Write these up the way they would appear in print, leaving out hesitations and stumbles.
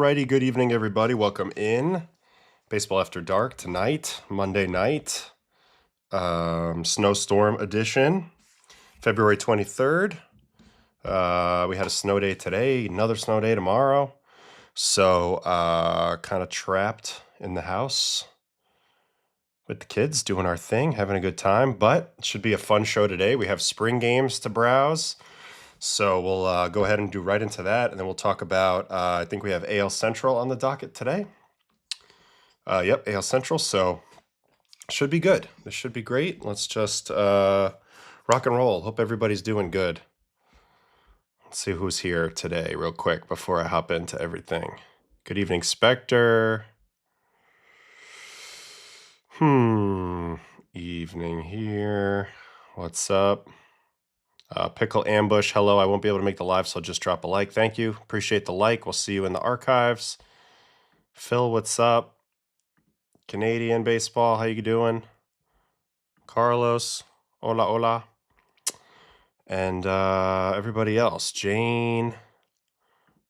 Alrighty, good evening, everybody. Welcome in. Baseball After Dark tonight, Monday night, snowstorm edition, February 23rd. We had a snow day today, another snow day tomorrow. So kind of trapped in the house with the kids, doing our thing, having a good time. But it should be a fun show today. We have spring games to browse. So we'll go ahead and do right into that, and then we'll talk about, I think we have AL Central on the docket today. Yep, AL Central, so should be good. This should be great. Let's just rock and roll. Hope everybody's doing good. Let's see who's here today real quick before I hop into everything. Good evening, Spectre. Evening here. What's up? Pickle Ambush, hello. I won't be able to make the live, so I'll just drop a like. Thank you. Appreciate the like. We'll see you in the archives. Phil, what's up? Canadian Baseball, how you doing? Carlos, hola, hola. And everybody else. Jane,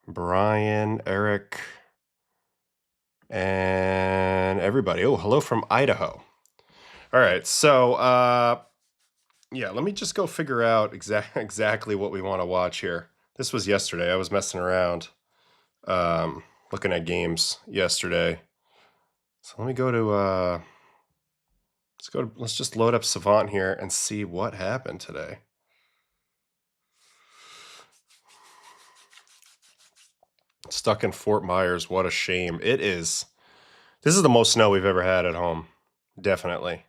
Brian, Eric, and everybody. Oh, hello from Idaho. All right, so yeah, let me just go figure out exactly what we want to watch here. This was yesterday. I was messing around looking at games yesterday. So let me go to let's just load up Savant here and see what happened today. Stuck in Fort Myers, what a shame. It is. This is the most snow we've ever had at home. Definitely.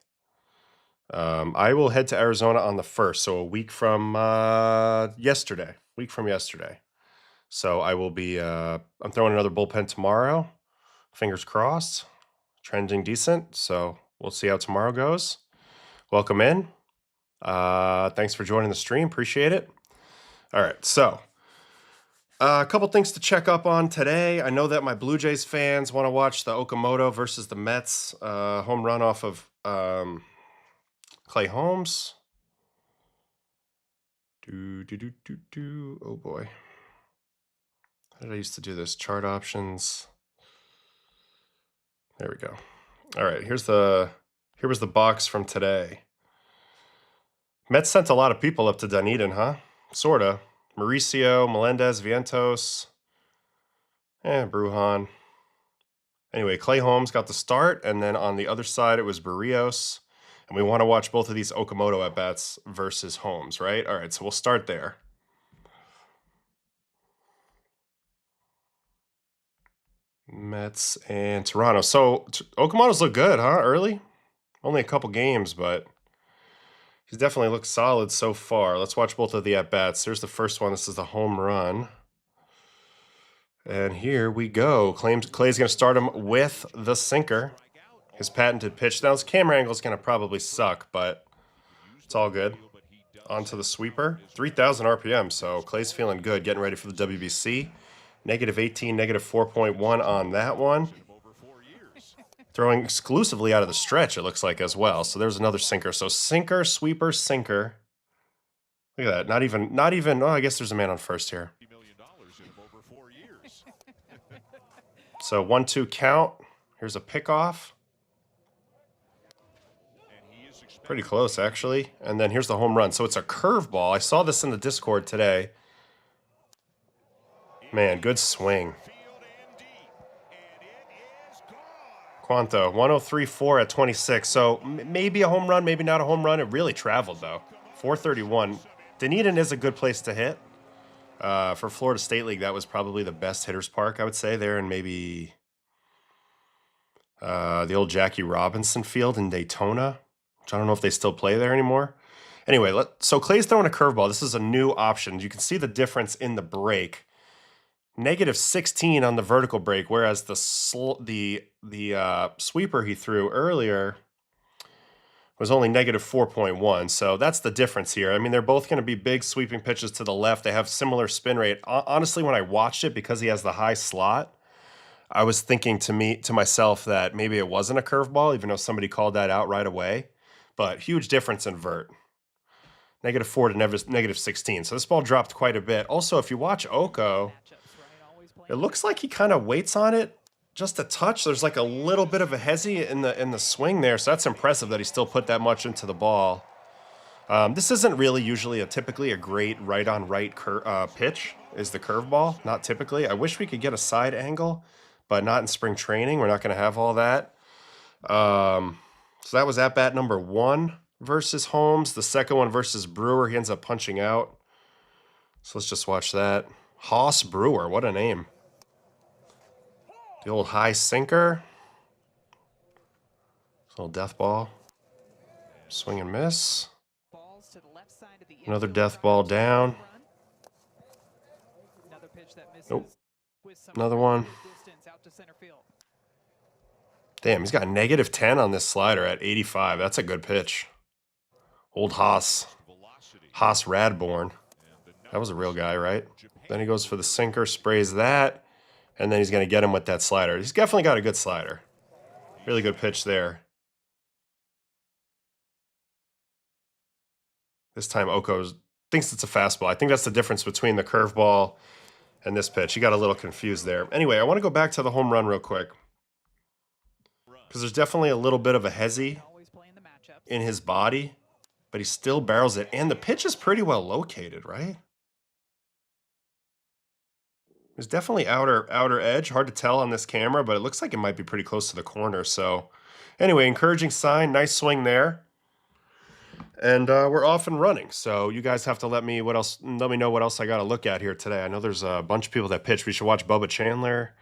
I will head to Arizona on the 1st, so a week from yesterday. So I will be, I'm throwing another bullpen tomorrow. Fingers crossed. Trending decent, so we'll see how tomorrow goes. Welcome in. Thanks for joining the stream. Appreciate it. All right, so a couple things to check up on today. I know that my Blue Jays fans want to watch the Okamoto versus the Mets home run off of Clay Holmes. Oh boy. How did I used to do this? Chart options. There we go. All right, here was the box from today. Mets sent a lot of people up to Dunedin, huh? Sorta. Mauricio, Melendez, Vientos, Brujan. Anyway, Clay Holmes got the start, and then on the other side, it was Barrios. And we want to watch both of these Okamoto at-bats versus Holmes, right? All right, so we'll start there. Mets and Toronto. So Okamoto's look good, huh? Early? Only a couple games, but he's definitely looked solid so far. Let's watch both of the at-bats. Here's the first one. This is the home run. And here we go. Clay's going to start him with the sinker. His patented pitch. Now, his camera angle is going to probably suck, but it's all good. On to the sweeper. 3,000 RPM, so Clay's feeling good, getting ready for the WBC. -18, -4.1 on that one. Throwing exclusively out of the stretch, it looks like, as well. So there's another sinker. So sinker, sweeper, sinker. Look at that. Not even, oh, I guess there's a man on first here. So 1-2 count. Here's a pickoff. Pretty close, actually. And then here's the home run. So it's a curveball. I saw this in the Discord today. Man, good swing. Quanto, 103.4 at 26. So maybe a home run, maybe not a home run. It really traveled, though. 431. Dunedin is a good place to hit. For Florida State League, that was probably the best hitter's park, I would say, there, and maybe the old Jackie Robinson Field in Daytona, which I don't know if they still play there anymore. Anyway, so Clay's throwing a curveball. This is a new option. You can see the difference in the break. -16 on the vertical break, whereas the sweeper he threw earlier was only -4.1. So that's the difference here. I mean, they're both going to be big sweeping pitches to the left. They have similar spin rate. Honestly, when I watched it, because he has the high slot, I was thinking to myself that maybe it wasn't a curveball, even though somebody called that out right away. But huge difference in vert. -4 to -16. So this ball dropped quite a bit. Also, if you watch Oko, It looks like he kind of waits on it just a touch. There's like a little bit of a hezzy in the swing there, so that's impressive that he still put that much into the ball. This isn't really usually typically a great right-on-right pitch, is the curveball. Not typically. I wish we could get a side angle, but not in spring training. We're not going to have all that. So that was at-bat number 1 versus Holmes. The second one versus Brewer, he ends up punching out. So let's just watch that. Hoss Brewer, what a name. The old high sinker. Little death ball. Swing and miss. Another death ball down. Nope. Another one. Damn, he's got -10 on this slider at 85. That's a good pitch. Old Haas. Haas Radborn. That was a real guy, right? Then he goes for the sinker, sprays that, and then he's going to get him with that slider. He's definitely got a good slider. Really good pitch there. This time Oko thinks it's a fastball. I think that's the difference between the curveball and this pitch. He got a little confused there. Anyway, I want to go back to the home run real quick, because there's definitely a little bit of a hezzy in his body, but he still barrels it. And the pitch is pretty well located, right? There's definitely outer edge. Hard to tell on this camera, but it looks like it might be pretty close to the corner. So anyway, encouraging sign. Nice swing there. And we're off and running. So you guys have to let me know what else I got to look at here today. I know there's a bunch of people that pitch. We should watch Bubba Chandler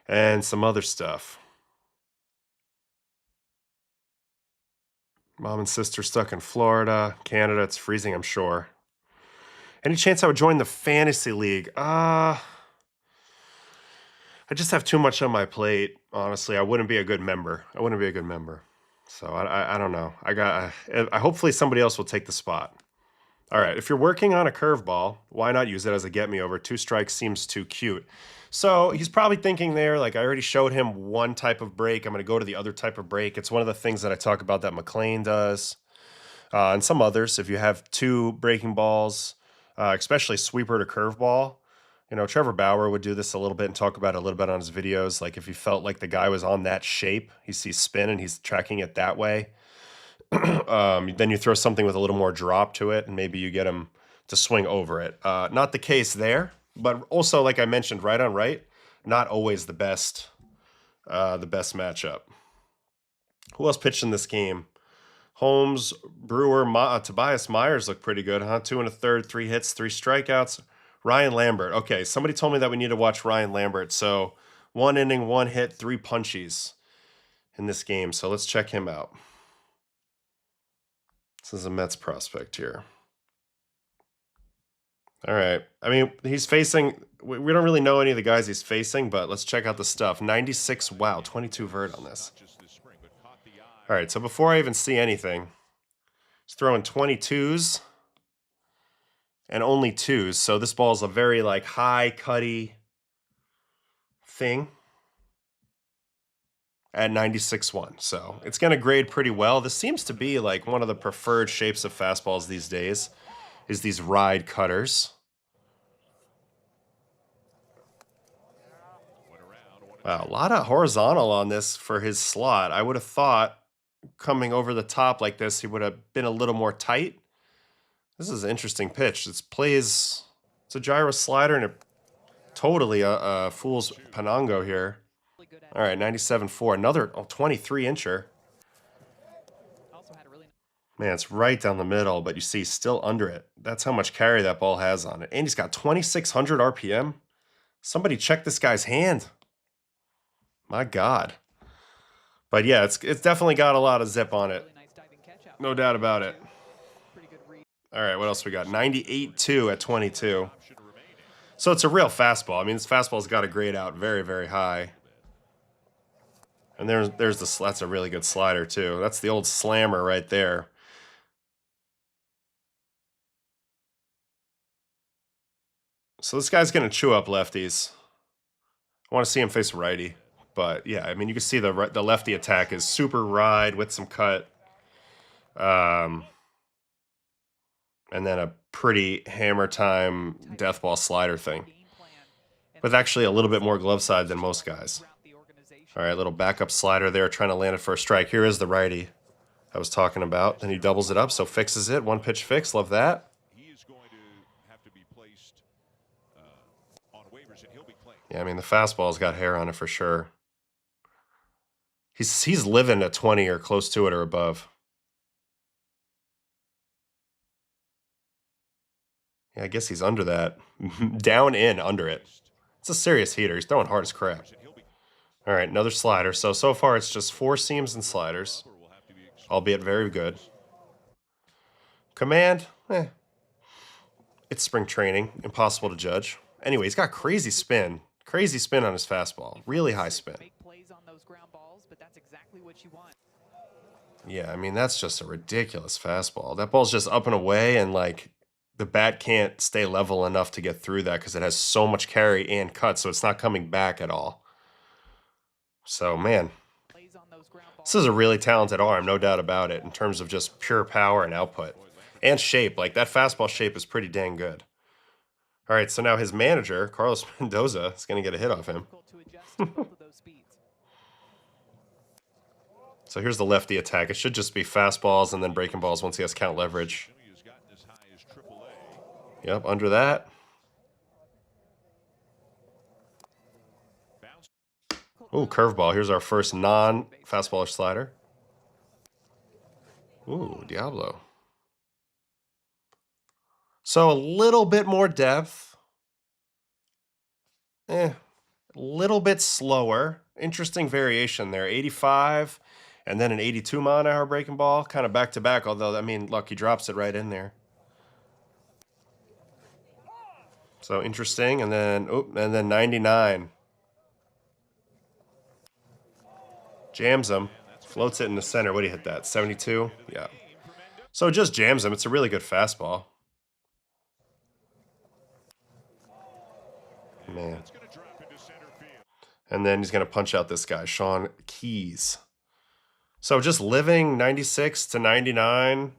and some other stuff. Mom and sister stuck in Florida. Canada, it's freezing, I'm sure. Any chance I would join the fantasy league? I just have too much on my plate. Honestly, I wouldn't be a good member. So I don't know. Hopefully somebody else will take the spot. All right, if you're working on a curveball, why not use it as a get-me-over? 2 strikes seems too cute. So he's probably thinking there, like, I already showed him one type of break. I'm going to go to the other type of break. It's one of the things that I talk about that McLean does. And some others, if you have 2 breaking balls, especially sweeper to curveball. You know, Trevor Bauer would do this a little bit and talk about it a little bit on his videos. Like if he felt like the guy was on that shape, he sees spin and he's tracking it that way. Then you throw something with a little more drop to it and maybe you get him to swing over it. Not the case there, but also, like I mentioned, right on right, not always the best matchup. Who else pitched in this game? Holmes, Brewer, Tobias Myers look pretty good, huh? 2 1/3, 3 hits, 3 strikeouts. Ryan Lambert. Okay, somebody told me that we need to watch Ryan Lambert. So 1 inning, 1 hit, 3 punchies in this game. So let's check him out. This is a Mets prospect here. All right. I mean, he's facing, we don't really know any of the guys he's facing, but let's check out the stuff. 96, wow, 22 vert on this. All right, so before I even see anything, he's throwing 22s. And only 2s. So this ball is a very like high cutty thing at 96.1. So it's going to grade pretty well. This seems to be like one of the preferred shapes of fastballs these days, is these ride cutters. Wow, a lot of horizontal on this for his slot. I would have thought coming over the top like this, he would have been a little more tight. This is an interesting pitch. It's a gyro slider, and it totally fools Panango here. All right, 97.4. Another 23-incher. Man, it's right down the middle, but you see still under it. That's how much carry that ball has on it. And he's got 2,600 RPM. Somebody check this guy's hand. My God. But yeah, it's definitely got a lot of zip on it. No doubt about it. All right, what else we got? 98.2 at 22. So it's a real fastball. I mean, this fastball's got to grade out very, very high. And that's a really good slider too. That's the old slammer right there. So this guy's going to chew up lefties. I want to see him face righty. But yeah, I mean, you can see the lefty attack is super ride with some cut. And then a pretty hammer time death ball slider thing. with actually a little bit more glove side than most guys. All right, little backup slider there, trying to land it for a strike. Here is the righty I was talking about. Then he doubles it up, so fixes it. One pitch fix. Love that. Yeah, I mean, the fastball's got hair on it for sure. He's living at 20 or close to it or above. Yeah, I guess he's under that. Down in, under it. It's a serious heater. He's throwing hard as crap. All right, another slider. So far it's just 4 seams and sliders, albeit very good. Command, it's spring training. Impossible to judge. Anyway, he's got crazy spin. Crazy spin on his fastball. Really high spin. Yeah, I mean, that's just a ridiculous fastball. That ball's just up and away, and, like, the bat can't stay level enough to get through that because it has so much carry and cut, so it's not coming back at all. So, man, this is a really talented arm, no doubt about it, in terms of just pure power and output. And shape. Like, that fastball shape is pretty dang good. All right, so now his manager, Carlos Mendoza, is going to get a hit off him. So here's the lefty attack. It should just be fastballs and then breaking balls once he has count leverage. Yep, under that. Ooh, curveball. Here's our first non-fastball slider. Ooh, Diablo. So a little bit more depth. A little bit slower. Interesting variation there. 85 and then an 82 mile an hour breaking ball. Kind of back to back, although, I mean, look, he drops it right in there. So interesting. And then 99. Jams him. Floats it in the center. What do you hit that? 72? Yeah. So just jams him. It's a really good fastball. Man. And then he's going to punch out this guy, Sean Keys. So just living 96 to 99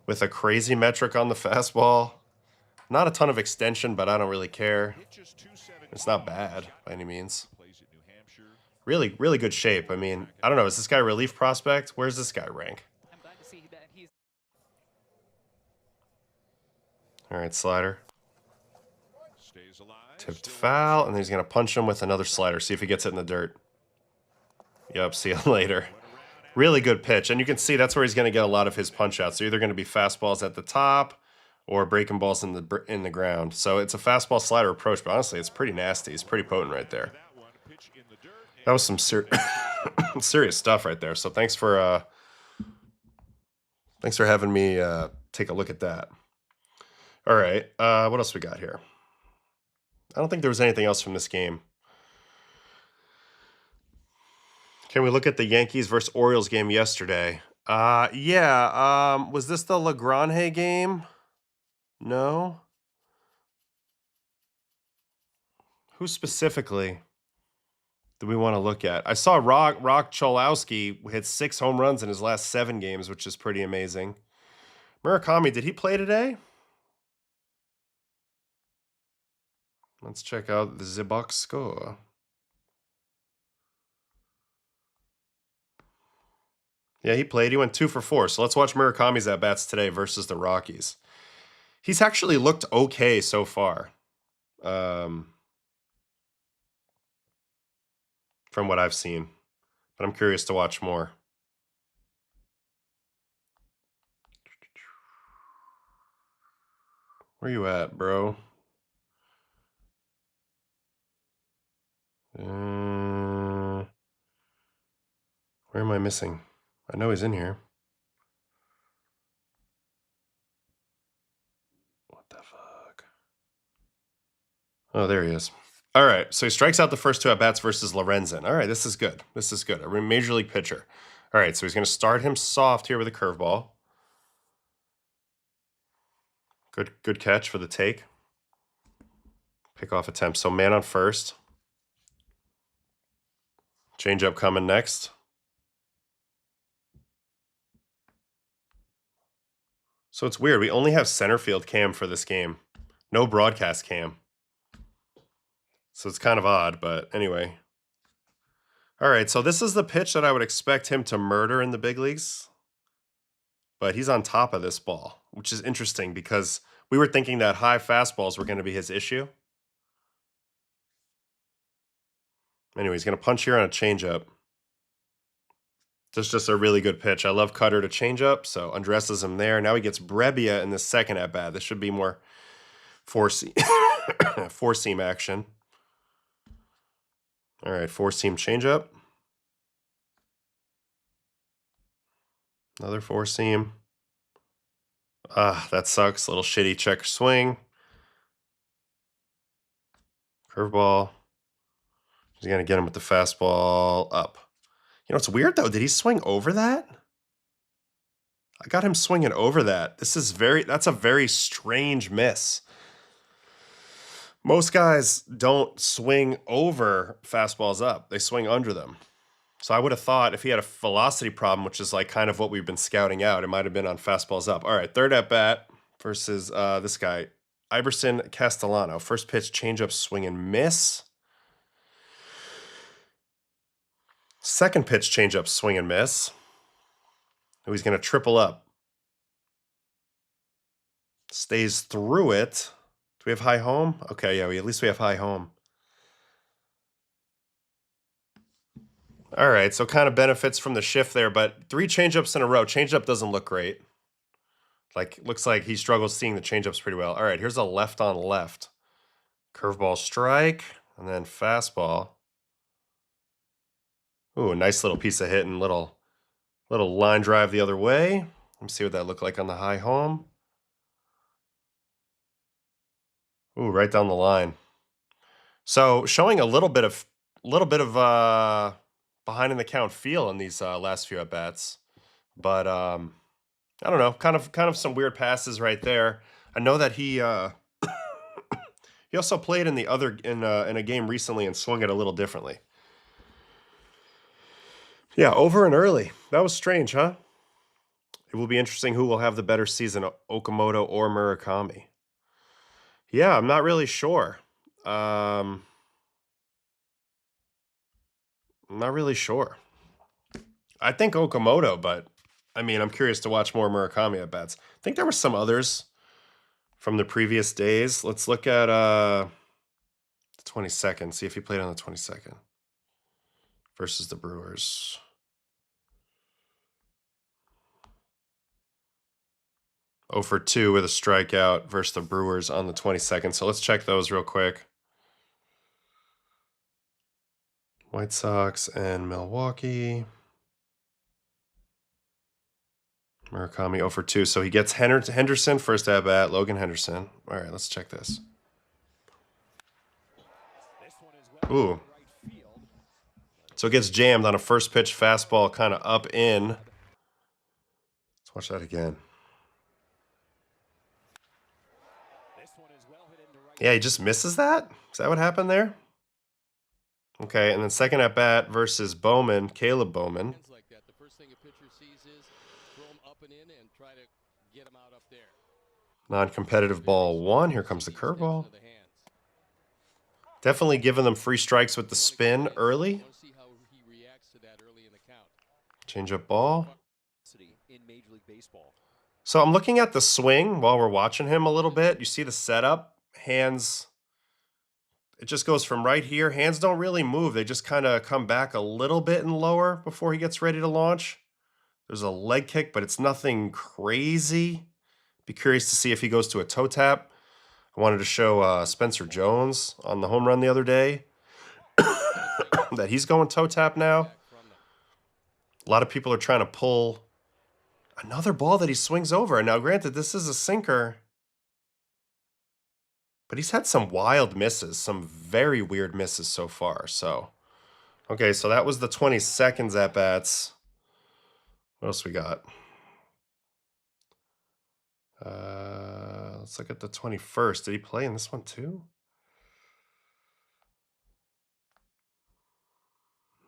with a crazy metric on the fastball. Not a ton of extension, but I don't really care. It's not bad by any means. Really, really good shape. I mean, I don't know. Is this guy a relief prospect? Where's this guy rank? All right, slider. Tipped foul, and then he's going to punch him with another slider. See if he gets it in the dirt. Yep, see you later. Really good pitch, and you can see that's where he's going to get a lot of his punch outs. They're either going to be fastballs at the top or breaking balls in the ground. So it's a fastball slider approach, but honestly, it's pretty nasty. It's pretty potent right there. That was some serious stuff right there. So thanks for having me take a look at that. All right, what else we got here? I don't think there was anything else from this game. Can we look at the Yankees versus Orioles game yesterday? Yeah. Was this the Lagrange game? No. Who specifically do we want to look at? I saw Rock Cholowski hit 6 home runs in his last 7 games, which is pretty amazing. Murakami, did he play today? Let's check out the box score. Yeah, he played. He went 2 for 4. So let's watch Murakami's at-bats today versus the Rockies. He's actually looked okay so far. From what I've seen. But I'm curious to watch more. Where you at, bro? Where am I missing? I know he's in here. What the fuck? Oh, there he is. All right, so he strikes out the first 2 at-bats versus Lorenzen. All right, this is good. This is good. A major league pitcher. All right, so he's going to start him soft here with a curveball. Good catch for the take. Pickoff attempt. So man on first. Changeup coming next. So it's weird. We only have center field cam for this game. No broadcast cam. So it's kind of odd, but anyway. All right, so this is the pitch that I would expect him to murder in the big leagues. But he's on top of this ball, which is interesting because we were thinking that high fastballs were going to be his issue. Anyway, he's going to punch here on a changeup. Just a really good pitch. I love cutter to changeup, so undresses him there. Now he gets Brebbia in the second at bat. This should be more four seam action. All right, four seam changeup. Another four seam. Ah, that sucks. Little shitty check swing. Curveball. He's going to get him with the fastball up. You know, it's weird, though. Did he swing over that? I got him swinging over that. That's a very strange miss. Most guys don't swing over fastballs up. They swing under them. So I would have thought if he had a velocity problem, which is like kind of what we've been scouting out, it might have been on fastballs up. All right, third at bat versus this guy, Iverson Castellano. First pitch, changeup, swing and miss. Second pitch, changeup, swing and miss. Oh, he's going to triple up. Stays through it. Do we have high home? Okay, yeah, at least we have high home. All right, so kind of benefits from the shift there, but 3 changeups in a row. Changeup doesn't look great. Looks like he struggles seeing the changeups pretty well. All right, here's a left on left. Curveball strike, and then fastball. Ooh, a nice little piece of hit and little line drive the other way. Let me see what that looked like on the high home. Ooh, right down the line. So showing a little bit of behind in the count feel in these last few at bats, but I don't know, kind of some weird passes right there. I know that he he also played in a game recently and swung it a little differently. Yeah, over and early. That was strange, huh? It will be interesting who will have the better season, Okamoto or Murakami. Yeah, I'm not really sure. I'm not really sure. I think Okamoto, but I mean, I'm curious to watch more Murakami at bats. I think there were some others from the previous days. Let's look at the 22nd, see if he played on the 22nd versus the Brewers. Oh for 2 with a strikeout versus the Brewers on the 22nd. So let's check those real quick. White Sox and Milwaukee. Murakami 0 for 2. So he gets Henderson first at bat, Logan Henderson. All right, let's check this. Ooh. So it gets jammed on a first pitch fastball kind of up in. Let's watch that again. Yeah, he just misses that? Is that what happened there? Okay, and then second at bat versus Bowman, Caleb Bowman. Non-competitive ball 1. Here comes the curveball. Definitely giving them free strikes with the spin early. Change up ball. So I'm looking at the swing while we're watching him a little bit. You see the setup. Hands, it just goes from right here. Hands don't really move. They just kind of come back a little bit and lower before he gets ready to launch. There's a leg kick, but it's nothing crazy. Be curious to see if he goes to a toe tap. I wanted to show Spencer Jones on the home run the other day that he's going toe tap now. A lot of people are trying to pull another ball that he swings over. Now, granted, this is a sinker, but he's had some wild misses, some very weird misses so far. So, okay, so that was the 22nd at bats. What else we got? Let's look at the 21st. Did he play in this one too?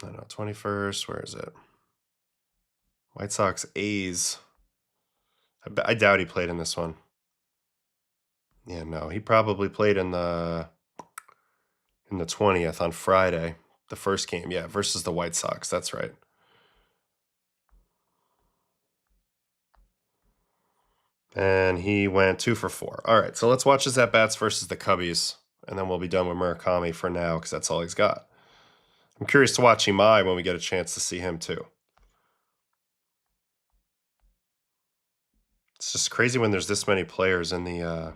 I don't know, 21st. Where is it? White Sox A's. I doubt he played in this one. Yeah, no, he probably played in the in the 20th on Friday. The first game, yeah, versus the White Sox. That's right. And he went 2 for 4. All right, so let's watch his at-bats versus the Cubbies, and then we'll be done with Murakami for now because that's all he's got. I'm curious to watch Imai when we get a chance to see him too. It's just crazy when there's this many players in the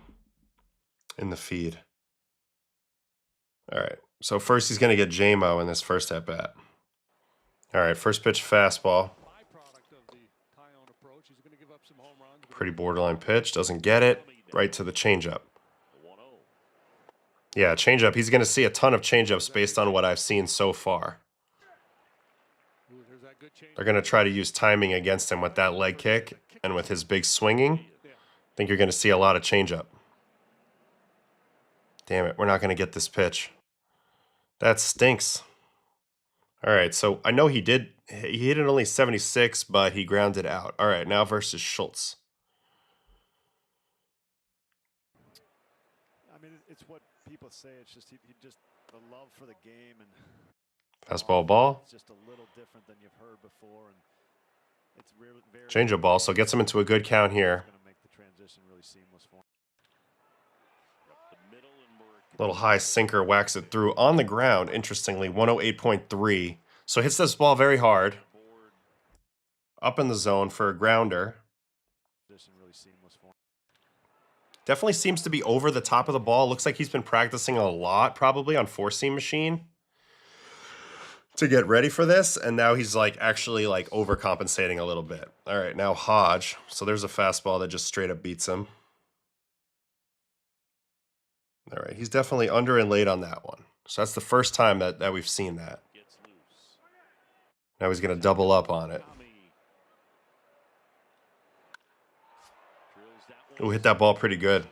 feed. All right, so first he's going to get J-Mo in this first at-bat. All right, first pitch fastball. Pretty borderline pitch, doesn't get it. Right to the changeup. Yeah, changeup. He's going to see a ton of changeups based on what I've seen so far. They're going to try to use timing against him with that leg kick and with his big swinging. I think you're going to see a lot of changeup. Damn it, we're not going to get this pitch. That stinks. All right, so I know he hit it only 76, but he grounded out. All right, now versus Schultz. I mean, it's what people say. It's just he just the love for the game and fastball ball. It's just a little different than you've heard before, and it's really very changeup ball. So gets him into a good count here. Going to make the transition really seamless for him. Little high sinker, whacks it through on the ground. Interestingly, 108.3. So hits this ball very hard. Up in the zone for a grounder. Definitely seems to be over the top of the ball. Looks like he's been practicing a lot, probably on four-seam machine to get ready for this. And now he's like actually like overcompensating a little bit. All right, now Hodge. So there's a fastball that just straight up beats him. All right, he's definitely under and late on that one. So that's the first time that we've seen that. Now he's going to double up on it. Ooh, hit that ball pretty good.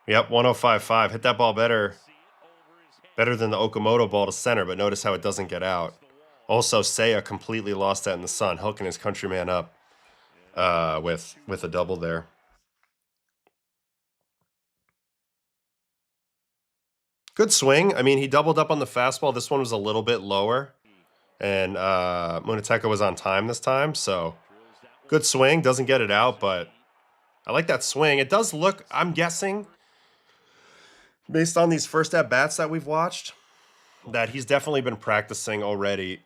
Yep, 105.5. Hit that ball better than the Okamoto ball to center, but notice how it doesn't get out. Also, Seiya completely lost that in the sun, hooking his countryman up with a double there. Good swing. I mean, he doubled up on the fastball. This one was a little bit lower, and Munetaka was on time this time, so good swing. Doesn't get it out, but I like that swing. It does look, I'm guessing, based on these first at-bats that we've watched, that he's definitely been practicing already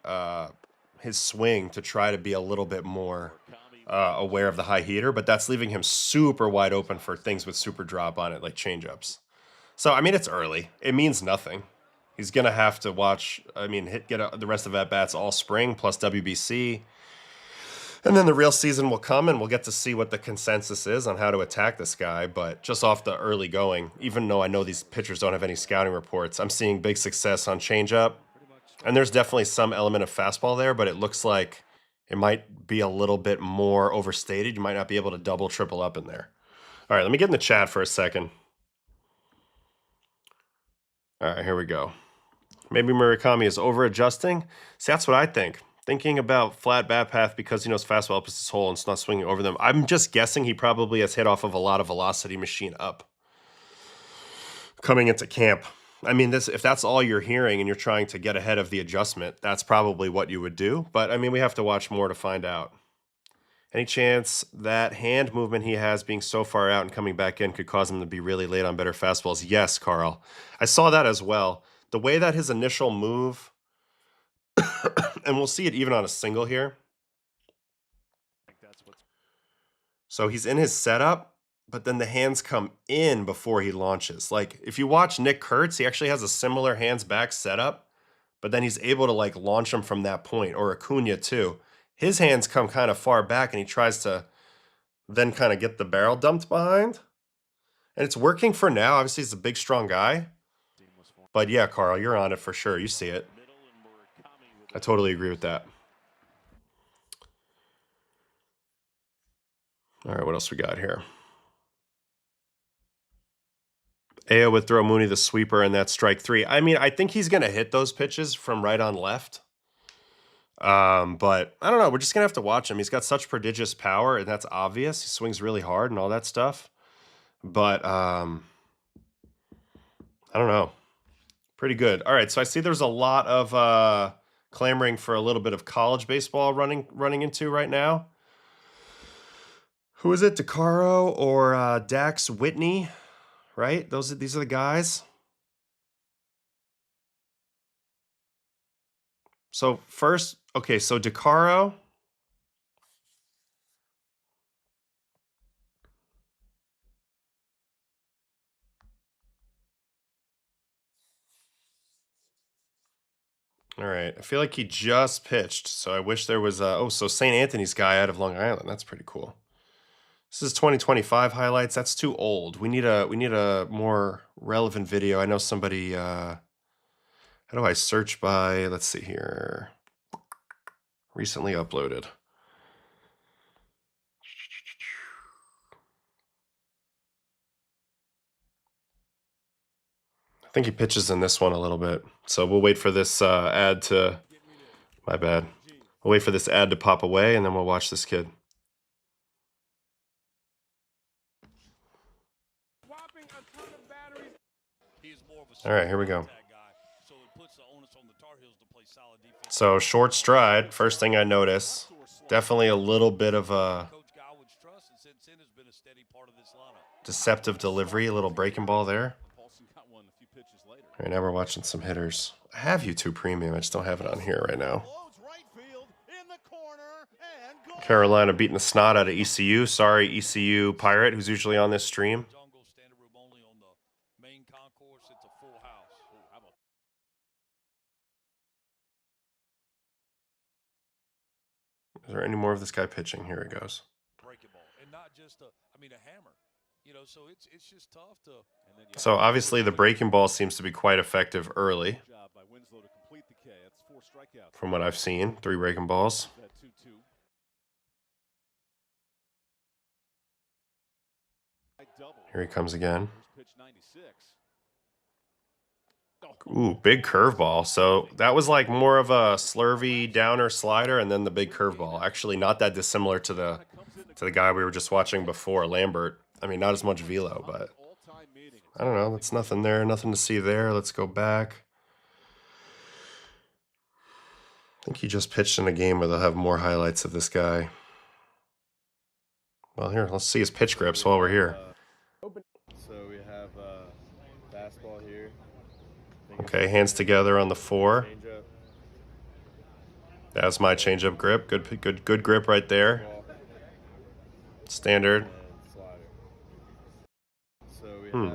his swing to try to be a little bit more aware of the high heater, but that's leaving him super wide open for things with super drop on it, like changeups. So, I mean, it's early. It means nothing. He's going to have to watch, I mean, get the rest of at-bats all spring, plus WBC. And then the real season will come, and we'll get to see what the consensus is on how to attack this guy. But just off the early going, even though I know these pitchers don't have any scouting reports, I'm seeing big success on changeup. And there's definitely some element of fastball there, but it looks like it might be a little bit more overstated. You might not be able to double, triple up in there. All right, let me get in the chat for a second. All right, here we go. Maybe Murakami is over-adjusting. See, that's what I think. Thinking about flat bat path because he knows fastball opens his hole and it's not swinging over them. I'm just guessing he probably has hit off of a lot of velocity machine up coming into camp. I mean, if that's all you're hearing and you're trying to get ahead of the adjustment, that's probably what you would do. But, I mean, we have to watch more to find out. Any chance that hand movement he has being so far out and coming back in could cause him to be really late on better fastballs? Yes, Carl. I saw that as well. The way that his initial move, and we'll see it even on a single here. So he's in his setup, but then the hands come in before he launches. Like, if you watch Nick Kurtz, he actually has a similar hands back setup, but then he's able to, like, launch them from that point, or Acuna, too. His hands come kind of far back, and he tries to then kind of get the barrel dumped behind. And it's working for now. Obviously, he's a big, strong guy. But, yeah, Carl, you're on it for sure. You see it. I totally agree with that. All right, what else we got here? Ayo would throw Mooney the sweeper, and that's strike 3. I mean, I think he's going to hit those pitches from right on left. But I don't know. We're just going to have to watch him. He's got such prodigious power, and that's obvious. He swings really hard and all that stuff. But I don't know. Pretty good. All right, so I see there's a lot of clamoring for a little bit of college baseball running into right now. Who is it? DeCaro or Dax Whitney? Right? These are the guys. So first, okay, so DeCaro. All right, I feel like he just pitched, so I wish there was so St. Anthony's guy out of Long Island. That's pretty cool. This is 2025 highlights. That's too old. We need a more relevant video. I know somebody how do I search by, let's see here. Recently uploaded. I think he pitches in this one a little bit. So we'll wait for this ad to, my bad. We'll wait for this ad to pop away and then we'll watch this kid. All right, here we go. So short stride, first thing I notice, definitely a little bit of a deceptive delivery, a little breaking ball there. All right, now we're watching some hitters. I have YouTube Premium, I just don't have it on here right now. Carolina beating the snot out of ECU. Sorry, ECU Pirate, who's usually on this stream. Is there any more of this guy pitching? Here he goes. And not just a hammer. You know, so it's just tough to. So obviously the breaking ball seems to be quite effective early. From what I've seen, 3 breaking balls. Here he comes again. Ooh, big curveball. So that was like more of a slurvy downer slider and then the big curveball. Actually not that dissimilar to the guy we were just watching before, Lambert. I mean, not as much velo, but I don't know. That's nothing there. Nothing to see there. Let's go back. I think he just pitched in a game where they'll have more highlights of this guy. Well, here, let's see his pitch grips while we're here. So we have fastball here. Okay, hands together on the 4. That's my changeup grip. Good grip right there. Standard.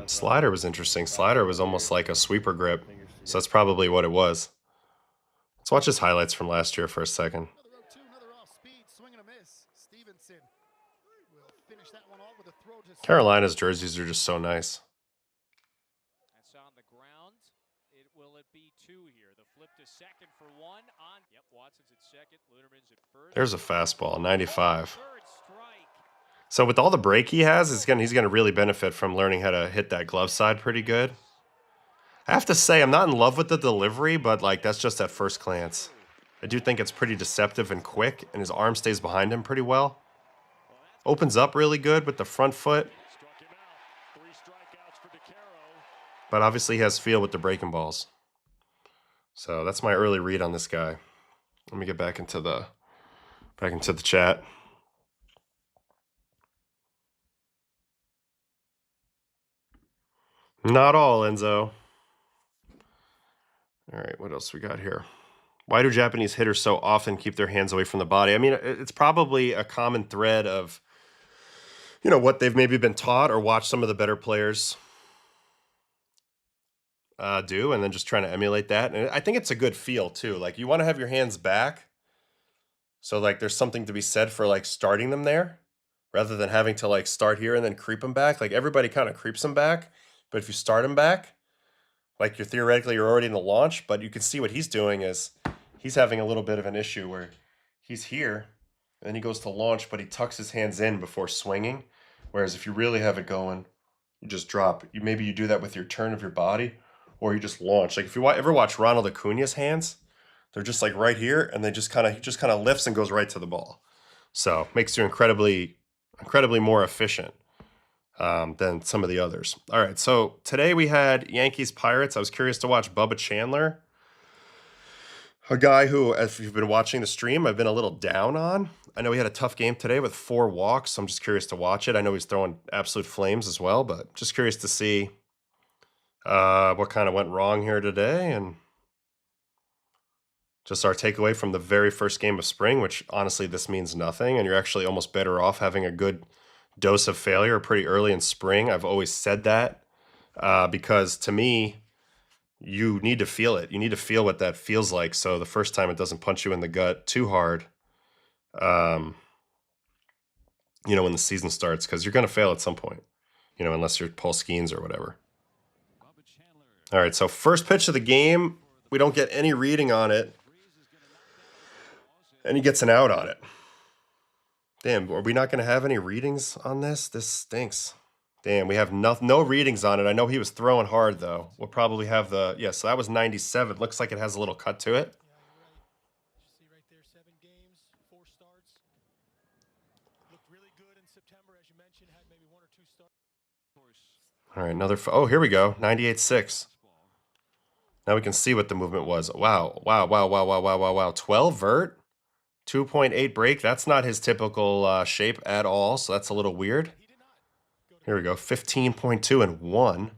Slider was interesting. Slider was almost like a sweeper grip. So that's probably what it was. Let's watch his highlights from last year for a second. Carolina's jerseys are just so nice. That's on the ground. Will it be 2 here? The flip to second for 1 on. Yep, Watson's at second. Luderman's at first. There's a fastball, 95. So with all the break he has, he's gonna really benefit from learning how to hit that glove side pretty good. I have to say, I'm not in love with the delivery, but like that's just at first glance. I do think it's pretty deceptive and quick, and his arm stays behind him pretty well. Opens up really good with the front foot. But obviously he has feel with the breaking balls. So that's my early read on this guy. Let me get back into the chat. Not all, Enzo. All right, what else we got here? Why do Japanese hitters so often keep their hands away from the body? I mean, it's probably a common thread of, you know, what they've maybe been taught or watched some of the better players do, and then just trying to emulate that. And I think it's a good feel too. Like you want to have your hands back. So like there's something to be said for like starting them there rather than having to like start here and then creep them back. Like everybody kind of creeps them back. But if you start him back, like you're already in the launch, but you can see what he's doing is he's having a little bit of an issue where he's here and then he goes to launch, but he tucks his hands in before swinging. Whereas if you really have it going, you just drop. Maybe you do that with your turn of your body or you just launch. Like if you ever watch Ronald Acuna's hands, they're just like right here and he just kind of lifts and goes right to the ball. So makes you incredibly more efficient. than some of the others. All right, so today we had Yankees Pirates. I was curious to watch Bubba Chandler, a guy who, if you've been watching the stream, I've been a little down on. I know he had a tough game today with 4 walks, so I'm just curious to watch it. I know he's throwing absolute flames as well, but just curious to see what kind of went wrong here today, and just our takeaway from the very first game of spring, which honestly this means nothing, and you're actually almost better off having a good dose of failure pretty early in spring. I've always said that because to me, you need to feel it. You need to feel what that feels like. So the first time it doesn't punch you in the gut too hard, when the season starts, because you're going to fail at some point, unless you're Paul Skeens or whatever. All right, so first pitch of the game, we don't get any reading on it, and he gets an out on it. Damn, are we not going to have any readings on this? This stinks. Damn, we have no readings on it. I know he was throwing hard, though. We'll probably have so that was 97. Looks like it has a little cut to it. See right there, 7 games, 4 starts. Looked really good in September, as you mentioned. Had maybe 1 or 2 starts. All right, another. Oh, here we go. 98.6. Now we can see what the movement was. Wow. 12 vert, 2.8 break. That's not his typical shape at all, so that's a little weird. Here we go. 15.2 and 1.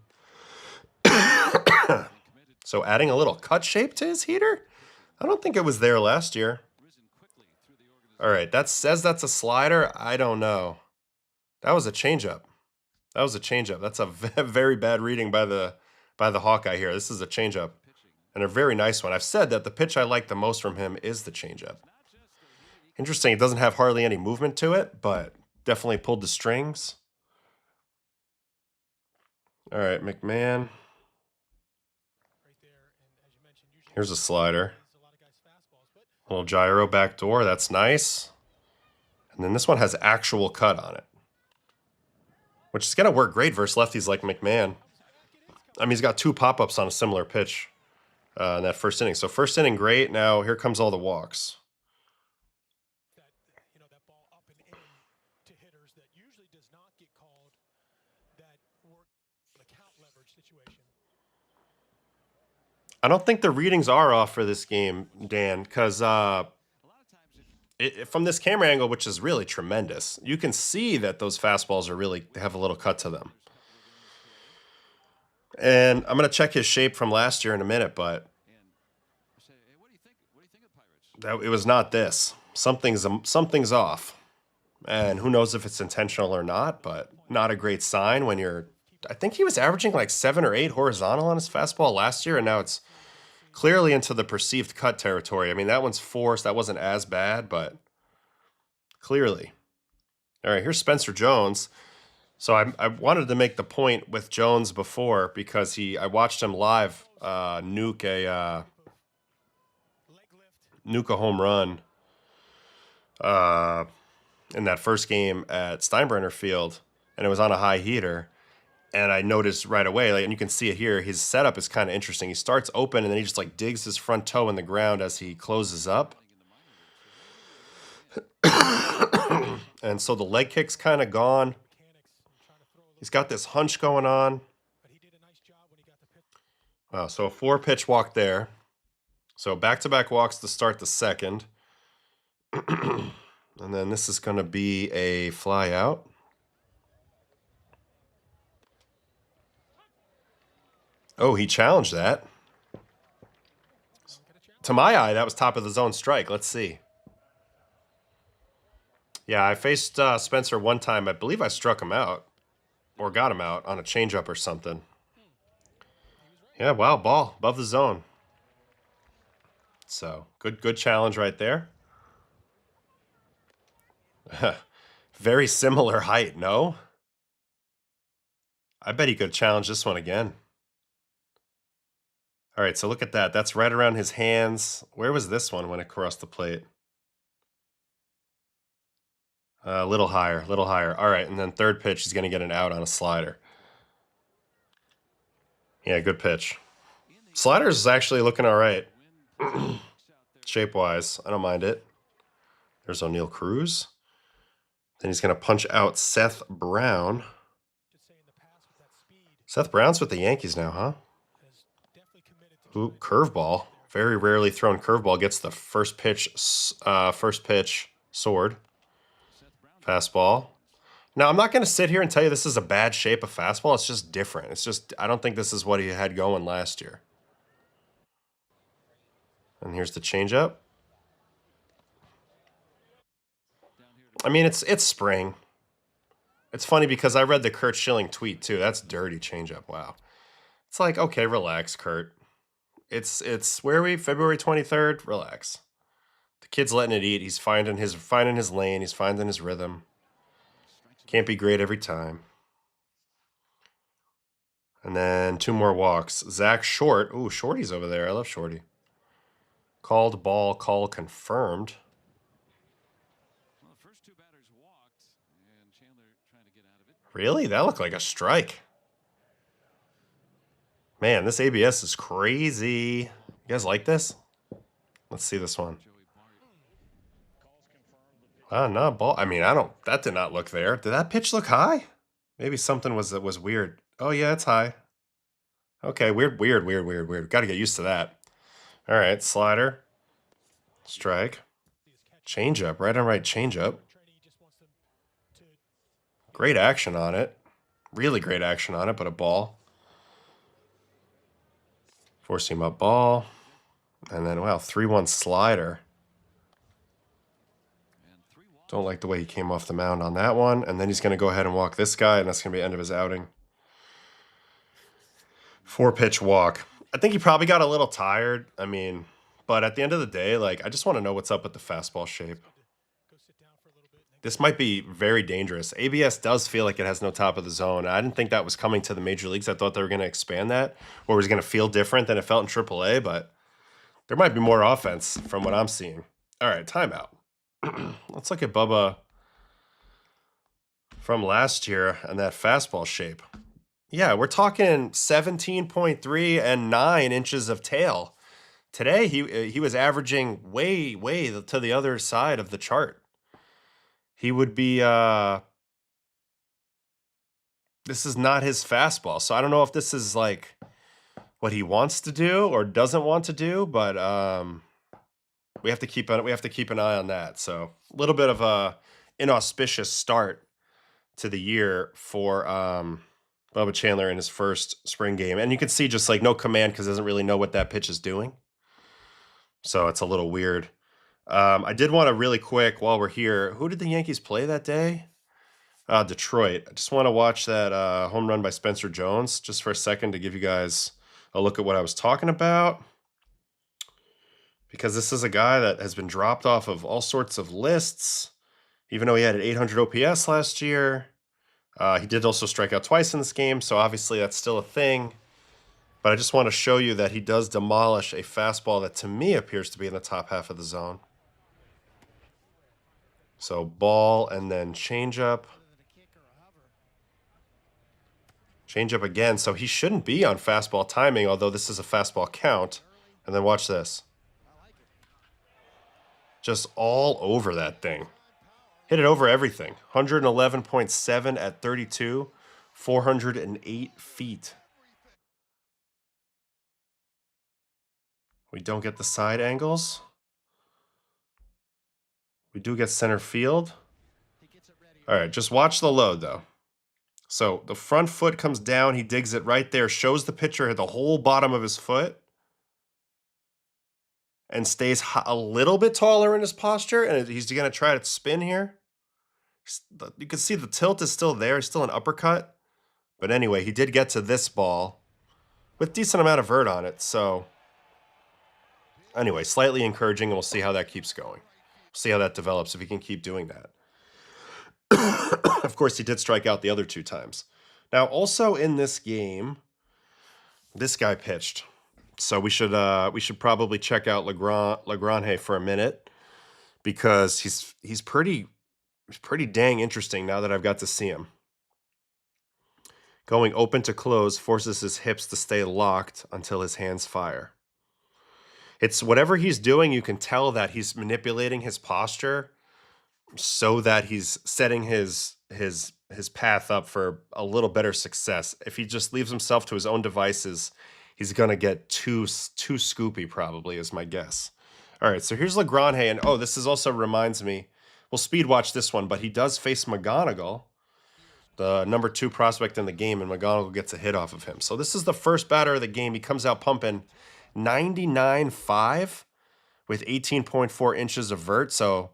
So adding a little cut shape to his heater? I don't think it was there last year. All right, that says that's a slider. I don't know. That was a changeup. That's a very bad reading by the Hawkeye here. This is a changeup, and a very nice one. I've said that the pitch I like the most from him is the changeup. Interesting. It doesn't have hardly any movement to it, but definitely pulled the strings. All right, McMahon. Here's a slider. A little gyro backdoor. That's nice. And then this one has actual cut on it, which is going to work great versus lefties like McMahon. I mean, he's got 2 pop-ups on a similar pitch in that first inning. So first inning, great. Now here comes all the walks. That ball up and in to hitters that usually does not get called, that work the count leverage situation. I don't think the readings are off for this game, Dan, because from this camera angle, which is really tremendous, you can see that those fastballs have a little cut to them. And I'm going to check his shape from last year in a minute, but it was not this. Something's off. And who knows if it's intentional or not, but not a great sign when I think he was averaging like 7 or 8 horizontal on his fastball last year, and now it's clearly into the perceived cut territory. I mean, that one's forced. That wasn't as bad, but clearly. All right, here's Spencer Jones. So I wanted to make the point with Jones before because I watched him live nuke a home run in that first game at Steinbrenner Field, and it was on a high heater. And I noticed right away, and you can see it here, his setup is kind of interesting. He starts open, and then he just digs his front toe in the ground as he closes up. And so the leg kick's kind of gone. He's got this hunch going on. Wow, so a 4-pitch walk there. So back-to-back walks to start the second. And then this is going to be a fly out. Oh, he challenged that. To my eye, that was top of the zone strike. Let's see. Yeah, I faced Spencer one time. I believe I struck him out or got him out on a changeup or something. Yeah, wow, ball above the zone. So good challenge right there. Very similar height, no? I bet he could challenge this one again. All right, so look at that. That's right around his hands. Where was this one when it crossed the plate? A little higher, little higher. All right, and then third pitch, he's going to get an out on a slider. Yeah, good pitch. Sliders is actually looking all right. Shape-wise, I don't mind it. There's O'Neal Cruz. Then he's going to punch out Seth Brown. Seth Brown's with the Yankees now, huh? has definitely committed to Ooh, trying to curveball. Very rarely thrown curveball gets the first pitch sword. Fastball. Now, I'm not going to sit here and tell you this is a bad shape of fastball. It's just different. It's just, I don't think this is what he had going last year. And here's the changeup. I mean, it's spring. It's funny because I read the Kurt Schilling tweet too. That's dirty changeup. Wow. It's like, okay, relax, Kurt. It's where are we? February 23rd. Relax. The kid's letting it eat. He's finding his lane. He's finding his rhythm. Can't be great every time. And then 2 more walks. Zach Short. Ooh, Shorty's over there. I love Shorty. Called ball, call confirmed. Well, the first 2 batters walked, and Chandler trying to get out of it. Really? That looked like a strike. Man, this ABS is crazy. You guys like this? Let's see this one. No, ball. I mean, that did not look there. Did that pitch look high? Maybe something was weird. Oh, yeah, it's high. Okay, weird. Got to get used to that. All right, slider. Strike. Changeup, right on right changeup. Great action on it. Really great action on it, but a ball. Four seam up ball. And then, wow, 3-1 slider. Don't like the way he came off the mound on that one. And then he's going to go ahead and walk this guy, and that's going to be the end of his outing. 4-pitch walk. I think he probably got a little tired. I mean, but at the end of the day, like, I just want to know what's up with the fastball shape. This might be very dangerous. ABS does feel like it has no top of the zone. I didn't think that was coming to the major leagues. I thought they were going to expand that, or it was going to feel different than it felt in AAA, but there might be more offense from what I'm seeing. All right, timeout. Let's look at Bubba from last year and that fastball shape. Yeah, we're talking 17.3 and 9 inches of tail. Today, he was averaging way to the other side of the chart. He would be, this is not his fastball. So I don't know if this is like what he wants to do or doesn't want to do, but we have to keep an eye on that. So a little bit of a inauspicious start to the year for Bubba Chandler in his first spring game. And you can see just like no command because he doesn't really know what that pitch is doing. So it's a little weird. I did want to really quick while we're here, who did the Yankees play that day? Detroit. I just want to watch that home run by Spencer Jones just for a second to give you guys a look at what I was talking about. Because this is a guy that has been dropped off of all sorts of lists, even though he had an 800 OPS last year. He did also strike out twice in this game, so obviously that's still a thing. But I just want to show you that he does demolish a fastball that to me appears to be in the top half of the zone. So ball and then changeup. Changeup again. So he shouldn't be on fastball timing, although this is a fastball count. And then watch this. Just all over that thing. Hit it over everything. 111.7 at 32. 408 feet. We don't get the side angles. We do get center field. All right, just watch the load, though. So the front foot comes down. He digs it right there. Shows the pitcher the whole bottom of his foot. And stays a little bit taller in his posture. And he's going to try to spin here. You can see the tilt is still there. He's still an uppercut. But anyway, he did get to this ball with decent amount of vert on it. So anyway, slightly encouraging, and we'll see how that keeps going. See how that develops if he can keep doing that. Of course, he did strike out the other 2 times. Now, also in this game, this guy pitched. So we should probably check out Lagrange for a minute because he's pretty dang interesting now that I've got to see him. Going open to close forces his hips to stay locked until his hands fire. It's whatever he's doing, you can tell that he's manipulating his posture so that he's setting his his path up for a little better success. If he just leaves himself to his own devices, he's gonna get too scoopy, probably, is my guess. All right, so here's Lagrange, and oh, this is also reminds me. We'll speed watch this one, but he does face McGonigal, the number 2 prospect in the game, and McGonigal gets a hit off of him. So this is the first batter of the game. He comes out pumping 99.5 with 18.4 inches of vert, so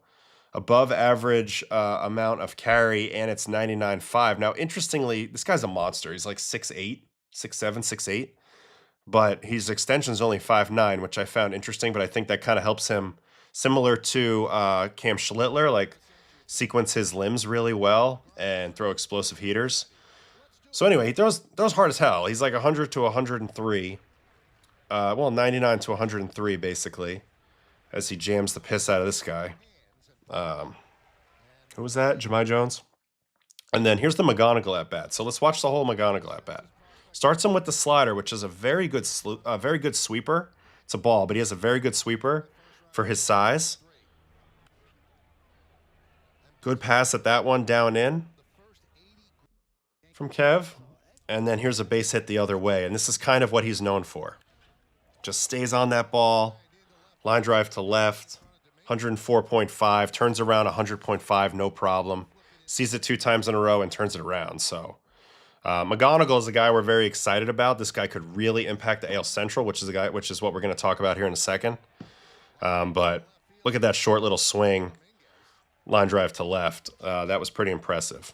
above average amount of carry, and it's 99.5. Now, interestingly, this guy's a monster. He's like 6'8", 6'7", 6'8", but his extension's only 5'9", which I found interesting, but I think that kind of helps him, similar to Cam Schlittler, like sequence his limbs really well and throw explosive heaters. So anyway, he throws hard as hell. He's like 100 to 103. Well, 99 to 103, basically, as he jams the piss out of this guy. Who was that? Jahmai Jones? And then here's the McGonigal at bat. So let's watch the whole McGonigal at bat. Starts him with the slider, which is a very good sweeper. It's a ball, but he has a very good sweeper for his size. Good pass at that one, down in from Kev. And then here's a base hit the other way. And this is kind of what he's known for. Just stays on that ball. Line drive to left. 104.5. Turns around 100.5, no problem. Sees it 2 times in a row and turns it around. So McGonigal is a guy we're very excited about. This guy could really impact the AL Central, which is what we're going to talk about here in a second. But look at that short little swing. Line drive to left. That was pretty impressive.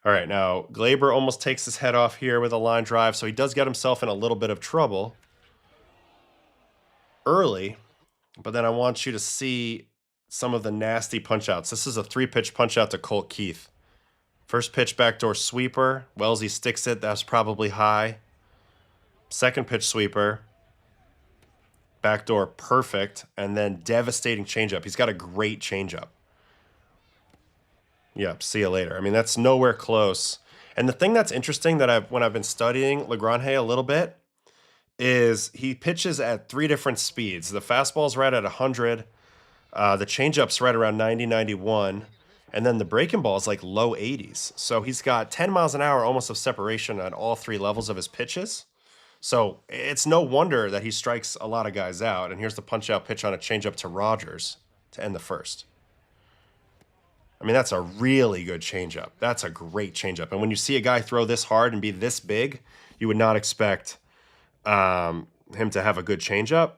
All right, now Glaber almost takes his head off here with a line drive, so he does get himself in a little bit of trouble early, but then I want you to see some of the nasty punch-outs. This is a 3-pitch punch-out to Colt Keith. First pitch, backdoor sweeper. Wellesley sticks it. That's probably high. Second pitch sweeper. Backdoor perfect. And then devastating changeup. He's got a great changeup. Yep, see you later. I mean, that's nowhere close. And the thing that's interesting that when I've been studying Lagrange a little bit is he pitches at 3 different speeds. The fastball's right at 100. The changeup's right around 90, 91. And then the breaking ball is like low 80s. So he's got 10 miles an hour almost of separation on all 3 levels of his pitches. So it's no wonder that he strikes a lot of guys out. And here's the punch-out pitch on a changeup to Rogers to end the first. I mean, that's a really good changeup. That's a great changeup. And when you see a guy throw this hard and be this big, you would not expect him to have a good changeup.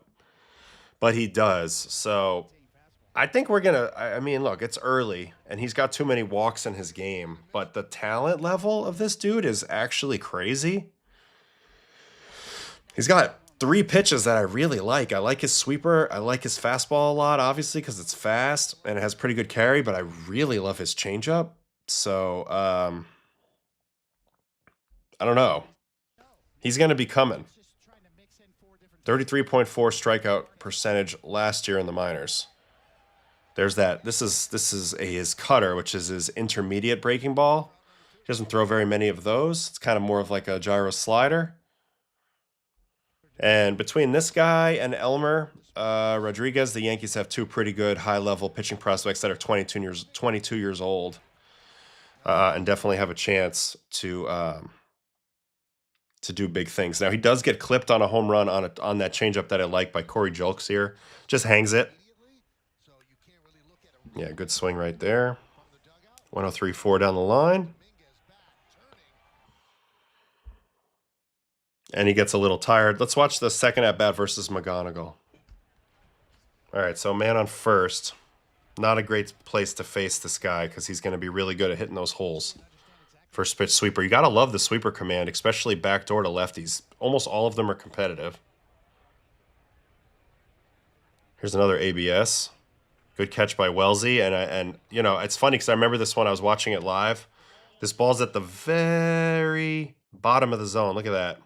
But he does. So I think we're going to, I mean, look, it's early, and he's got too many walks in his game. But the talent level of this dude is actually crazy. He's got 3 pitches that I really like. I like his sweeper. I like his fastball a lot, obviously, because it's fast and it has pretty good carry, but I really love his changeup. So, I don't know. He's going to be coming. 33.4 strikeout percentage last year in the minors. There's that. This is his cutter, which is his intermediate breaking ball. He doesn't throw very many of those. It's kind of more of like a gyro slider. And between this guy and Elmer Rodriguez, the Yankees have 2 pretty good high-level pitching prospects that are 22 years old, and definitely have a chance to do big things. Now, he does get clipped on a home run on that changeup that I like by Corey Julks here. Just hangs it. Yeah, good swing right there. 103.4 down the line. And he gets a little tired. Let's watch the second at-bat versus McGonigal. All right, so man on first. Not a great place to face this guy because he's going to be really good at hitting those holes. First pitch sweeper. You got to love the sweeper command, especially backdoor to lefties. Almost all of them are competitive. Here's another ABS. Good catch by Wellesley. And you know, it's funny because I remember this one. I was watching it live. This ball's at the very bottom of the zone. Look at that.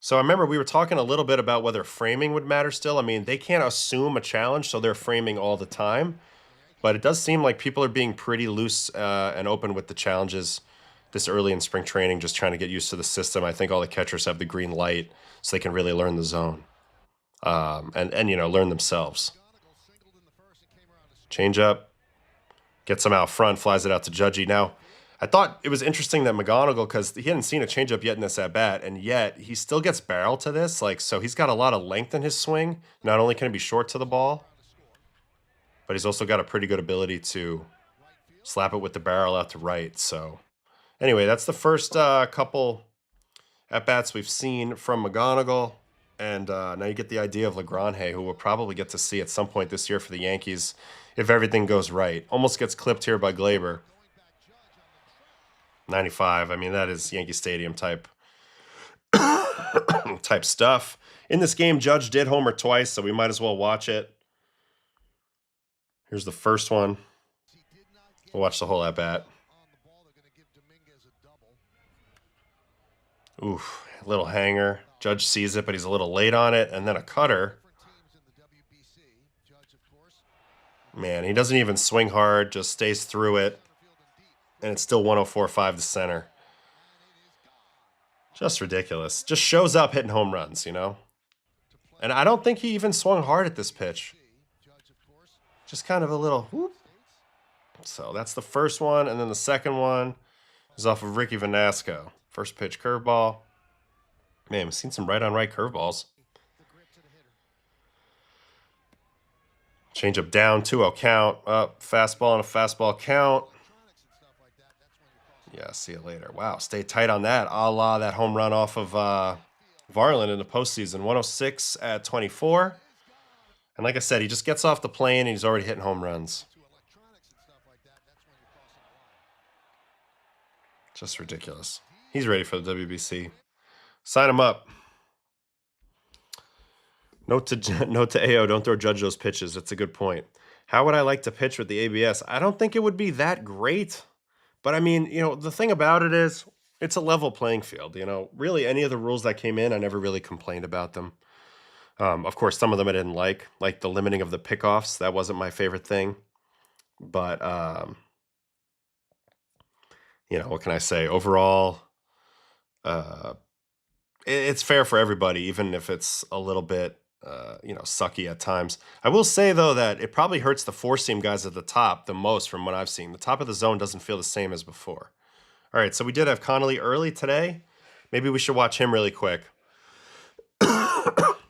So I remember we were talking a little bit about whether framing would matter still. I mean, they can't assume a challenge, so they're framing all the time. But it does seem like people are being pretty loose and open with the challenges this early in spring training, just trying to get used to the system. I think all the catchers have the green light so they can really learn the zone and you know, learn themselves. Change up. Gets him out front, flies it out to Judgy. Now, I thought it was interesting that McGonigal, because he hadn't seen a changeup yet in this at-bat, and yet he still gets barrel to this. Like, so he's got a lot of length in his swing. Not only can he be short to the ball, but he's also got a pretty good ability to slap it with the barrel out to right. So anyway, that's the first couple at-bats we've seen from McGonigal. And now you get the idea of Legrange, who we'll probably get to see at some point this year for the Yankees if everything goes right. Almost gets clipped here by Glaber. 95. I mean, that is Yankee Stadium type type stuff. In this game, Judge did homer twice, so we might as well watch it. Here's the first one. We'll watch the whole at-bat. Oof, little hanger. Judge sees it, but he's a little late on it. And then a cutter. Man, he doesn't even swing hard, just stays through it. And it's still 104.5 to center. Just ridiculous. Just shows up hitting home runs, you know? And I don't think he even swung hard at this pitch. Just kind of a little whoop. So that's the first one. And then the second one is off of Ricky Vanasco. First pitch curveball. Man, we've seen some right-on-right curveballs. Changeup down, 2-0 count. Up, fastball and a fastball count. Yeah, see you later. Wow, stay tight on that. A la that home run off of Varland in the postseason. 106 at 24. And like I said, he just gets off the plane and he's already hitting home runs. Just ridiculous. He's ready for the WBC. Sign him up. Note to AO, don't throw Judge those pitches. That's a good point. How would I like to pitch with the ABS? I don't think it would be that great. But I mean, you know, the thing about it is it's a level playing field. You know, really any of the rules that came in, I never really complained about them. Of course, some of them I didn't like the limiting of the pickoffs. That wasn't my favorite thing. But, you know, what can I say? Overall, it's fair for everybody, even if it's a little bit, you know, sucky at times. I will say, though, that it probably hurts the four-seam guys at the top the most from what I've seen. The top of the zone doesn't feel the same as before. All right, so we did have Connolly early today. Maybe we should watch him really quick.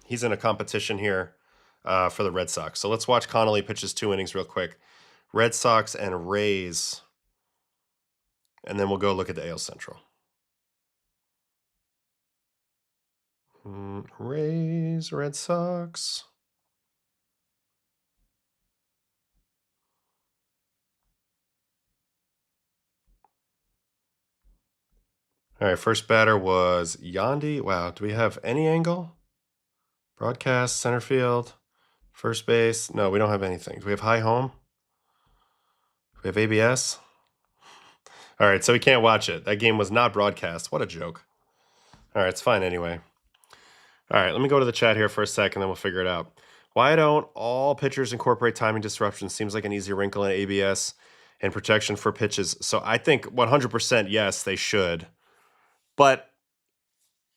He's in a competition here for the Red Sox. So let's watch Connolly pitch his 2 innings real quick. Red Sox and Rays. And then we'll go look at the AL Central. Rays, Red Sox. All right, first batter was Yandy. Wow, do we have any angle? Broadcast, center field, first base. No, we don't have anything. Do we have high home? Do we have ABS? All right, so we can't watch it. That game was not broadcast. What a joke. All right, it's fine anyway. All right, let me go to the chat here for a second, then we'll figure it out. Why don't all pitchers incorporate timing disruption? Seems like an easy wrinkle in ABS and protection for pitches. So I think 100% yes, they should. But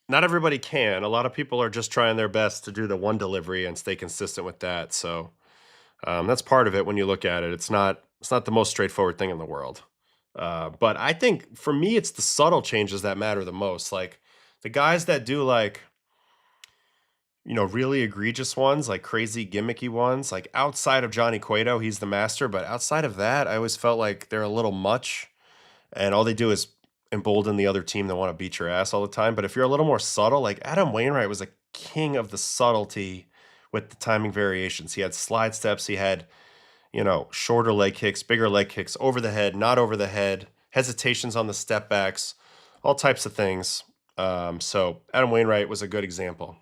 not everybody can. A lot of people are just trying their best to do the one delivery and stay consistent with that. So that's part of it when you look at it. It's not the most straightforward thing in the world. But I think for me, it's the subtle changes that matter the most. Like the guys that do like, you know, really egregious ones, like crazy gimmicky ones, like outside of Johnny Cueto, he's the master. But outside of that, I always felt like they're a little much. And all they do is embolden the other team that want to beat your ass all the time. But if you're a little more subtle, like Adam Wainwright was a king of the subtlety with the timing variations. He had slide steps. He had, you know, shorter leg kicks, bigger leg kicks, over the head, not over the head, hesitations on the step backs, all types of things. So Adam Wainwright was a good example.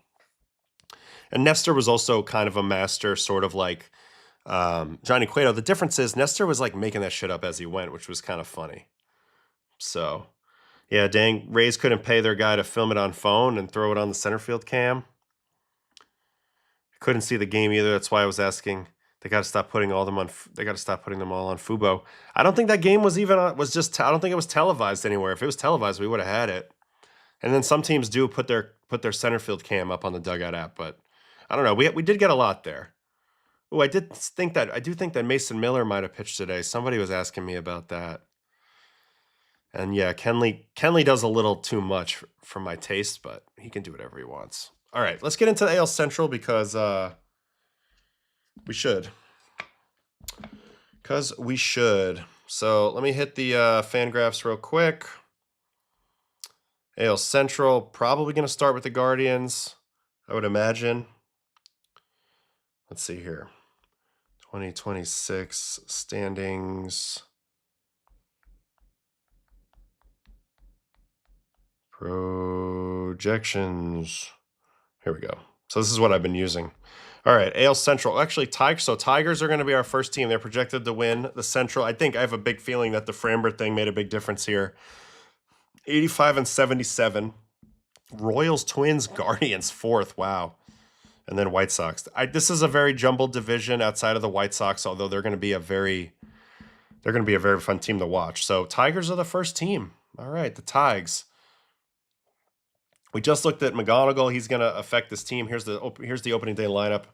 And Nestor was also kind of a master, sort of like Johnny Cueto. The difference is Nestor was like making that shit up as he went, which was kind of funny. So, yeah, dang, Rays couldn't pay their guy to film it on phone and throw it on the center field cam. I couldn't see the game either. That's why I was asking. They got to stop putting all them on. They got to stop putting them all on Fubo. I don't think that game was even on, was just. I don't think it was televised anywhere. If it was televised, we would have had it. And then some teams do put their center field cam up on the dugout app, but I don't know. We did get a lot there. Oh, I do think that Mason Miller might have pitched today. Somebody was asking me about that. And yeah, Kenley does a little too much for my taste, but he can do whatever he wants. All right, let's get into the AL Central because we should. Because we should. So let me hit the Fangraphs real quick. AL Central, probably going to start with the Guardians, I would imagine. Let's see here. 2026 standings. Projections. Here we go. So this is what I've been using. All right, AL Central. Actually, Tigers are going to be our first team. They're projected to win the Central. I have a big feeling that the Framber thing made a big difference here. 85 and 77. Royals, Twins, Guardians, fourth. Wow. And then White Sox. This is a very jumbled division outside of the White Sox, although they're going to be a very fun team to watch. So Tigers are the first team. All right, the Tigers. We just looked at McGonigal. He's going to affect this team. Here's the opening day lineup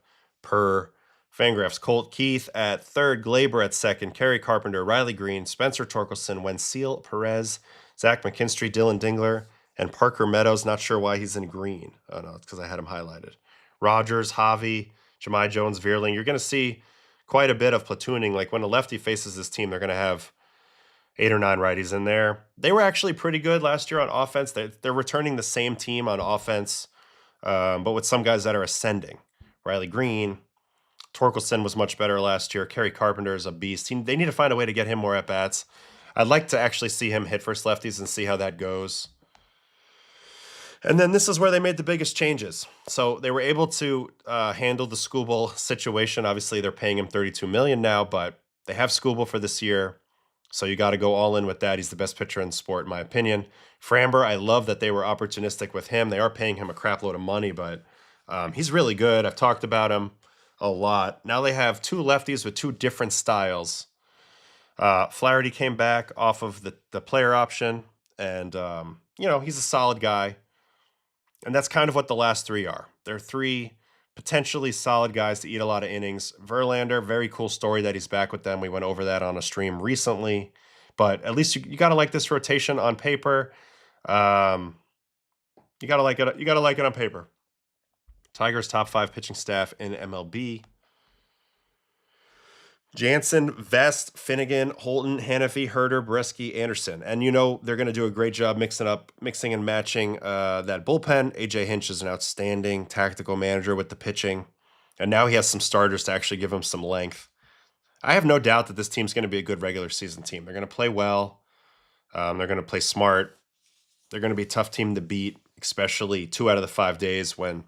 per Fangraphs. Colt Keith at third, Glaber at second, Kerry Carpenter, Riley Green, Spencer Torkelson, Wensil Perez, Zach McKinstry, Dylan Dingler, and Parker Meadows. Not sure why he's in green. Oh, no, it's because I had him highlighted. Rogers, Javi, Jemai Jones, Veerling. You're going to see quite a bit of platooning. Like when a lefty faces this team, they're going to have 8 or 9 righties in there. They were actually pretty good last year on offense. They're returning the same team on offense, but with some guys that are ascending. Riley Green, Torkelson was much better last year. Kerry Carpenter is a beast. They need to find a way to get him more at-bats. I'd like to actually see him hit first lefties and see how that goes. And then this is where they made the biggest changes. So they were able to handle the Skubal situation. Obviously, they're paying him $32 million now, but they have Skubal for this year. So you got to go all in with that. He's the best pitcher in the sport, in my opinion. Framber, I love that they were opportunistic with him. They are paying him a crap load of money, but he's really good. I've talked about him a lot. Now they have 2 lefties with 2 different styles. Flaherty came back off of the player option, and, he's a solid guy. And that's kind of what the last 3 are. They're 3 potentially solid guys to eat a lot of innings. Verlander, very cool story that he's back with them. We went over that on a stream recently. But at least you got to like this rotation on paper. You got to like it. You got to like it on paper. Tigers top 5 pitching staff in MLB. Jansen, Vest, Finnegan, Holton, Hannafy, Herder, Bresky, Anderson. And they're going to do a great job mixing and matching that bullpen. A.J. Hinch is an outstanding tactical manager with the pitching. And now he has some starters to actually give him some length. I have no doubt that this team's going to be a good regular season team. They're going to play well. They're going to play smart. They're going to be a tough team to beat, especially 2 out of the 5 days when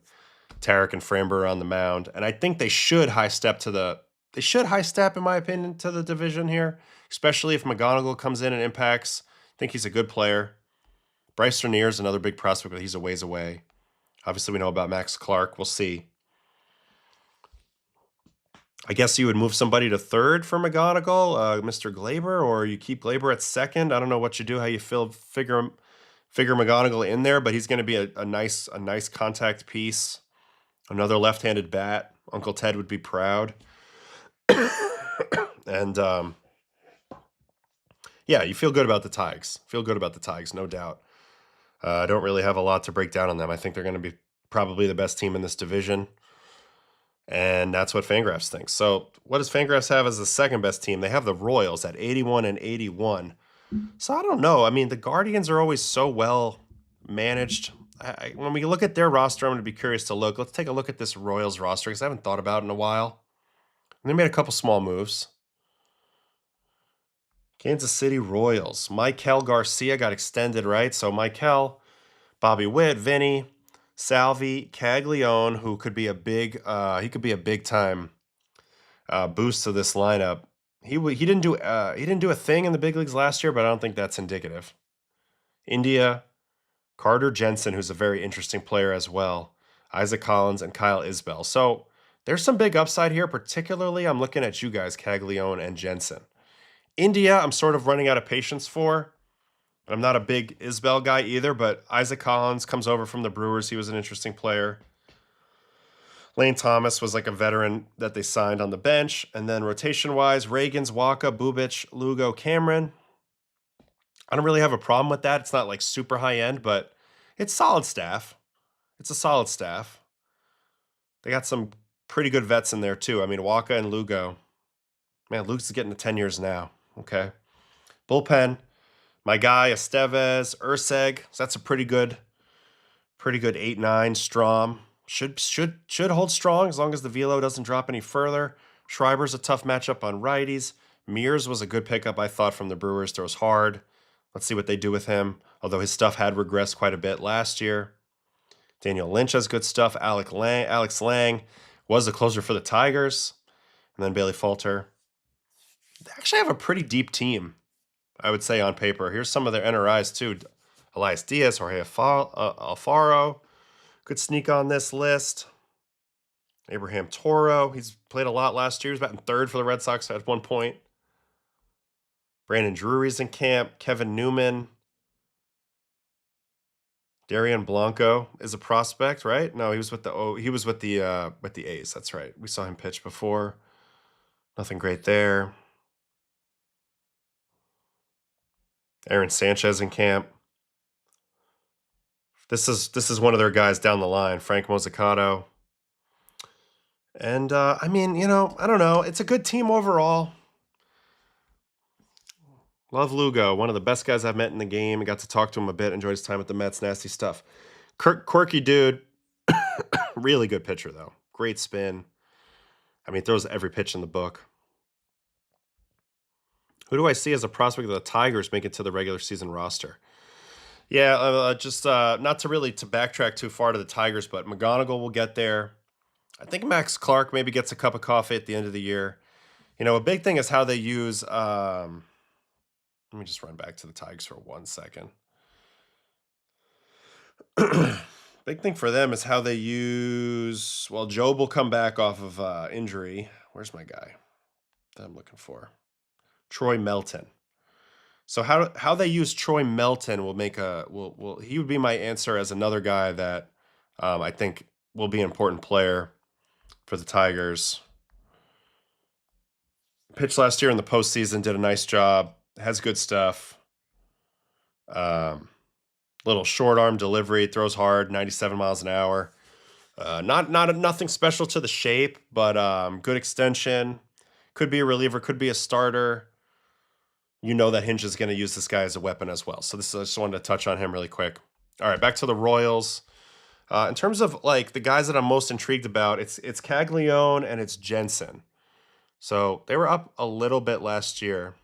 Tarek and Framber are on the mound. And I think they should high step, in my opinion, to the division here, especially if McGonigal comes in and impacts. I think he's a good player. Bryce Rainier is another big prospect, but he's a ways away. Obviously, we know about Max Clark. We'll see. I guess you would move somebody to third for McGonigal, Mr. Glaber, or you keep Glaber at second. I don't know what you do, how you figure McGonigal in there, but he's going to be a nice contact piece. Another left-handed bat. Uncle Ted would be proud. And you feel good about the Tigers. No doubt. I don't really have a lot to break down on them. I think they're going to be probably the best team in this division. And that's what Fangraphs thinks. So what does Fangraphs have as the second best team? They have the Royals at 81 and 81. So I don't know. I mean, the Guardians are always so well managed. When we look at their roster, I'm going to be curious to look. Let's take a look at this Royals roster because I haven't thought about it in a while. And they made a couple small moves. Kansas City Royals. Michael Garcia got extended, right? So Michael, Bobby Witt, Vinny, Salvi, Caglione, who could be a big time boost to this lineup. He didn't do a thing in the big leagues last year, but I don't think that's indicative. India, Carter Jensen, who's a very interesting player as well. Isaac Collins and Kyle Isbell. So there's some big upside here, particularly I'm looking at you guys, Caglione and Jensen. India, I'm sort of running out of patience for. I'm not a big Isbell guy either, but Isaac Collins comes over from the Brewers. He was an interesting player. Lane Thomas was like a veteran that they signed on the bench. And then rotation-wise, Reagans, Waka, Bubic, Lugo, Cameron. I don't really have a problem with that. It's not like super high-end, but it's solid staff. It's a solid staff. They got some pretty good vets in there, too. I mean, Waka and Lugo. Man, Luke's getting to 10 years now. Okay. Bullpen. My guy, Estevez, Urseg. So that's a pretty good 8-9. Strom. Should hold strong as long as the velo doesn't drop any further. Schreiber's a tough matchup on righties. Mears was a good pickup, I thought, from the Brewers. Throws hard. Let's see what they do with him, although his stuff had regressed quite a bit last year. Daniel Lynch has good stuff. Alex Lang was the closer for the Tigers. And then Bailey Falter. They actually have a pretty deep team, I would say, on paper. Here's some of their NRIs, too. Elias Diaz, Jorge Alfaro. Good sneak on this list. Abraham Toro. He's played a lot last year. He was batting third for the Red Sox at one point. Brandon Drury's in camp. Kevin Newman. Darian Blanco is a prospect, right? No, he was with the A's. That's right. We saw him pitch before. Nothing great there. Aaron Sanchez in camp. This is one of their guys down the line, Frank Mozzicato. And I mean, I don't know. It's a good team overall. Love Lugo, one of the best guys I've met in the game. I got to talk to him a bit. Enjoyed his time with the Mets. Nasty stuff. Quirky dude. Really good pitcher, though. Great spin. I mean, throws every pitch in the book. Who do I see as a prospect of the Tigers make it to the regular season roster? Yeah, just not to backtrack too far to the Tigers, but McGonigal will get there. I think Max Clark maybe gets a cup of coffee at the end of the year. A big thing is how they use... let me just run back to the Tigers for 1 second. Big thing for them is how they use... Well, Job will come back off of injury. Where's my guy that I'm looking for? Troy Melton. So how they use Troy Melton will make he would be my answer as another guy that I think will be an important player for the Tigers. Pitched last year in the postseason, did a nice job, has good stuff. Little short arm delivery, throws hard, 97 miles an hour. Nothing special to the shape, but good extension. Could be a reliever, could be a starter. That Hinge is going to use this guy as a weapon as well. So I just wanted to touch on him really quick. All right, back to the Royals. In terms of like the guys that I'm most intrigued about, it's Caglione and it's Jensen. So they were up a little bit last year.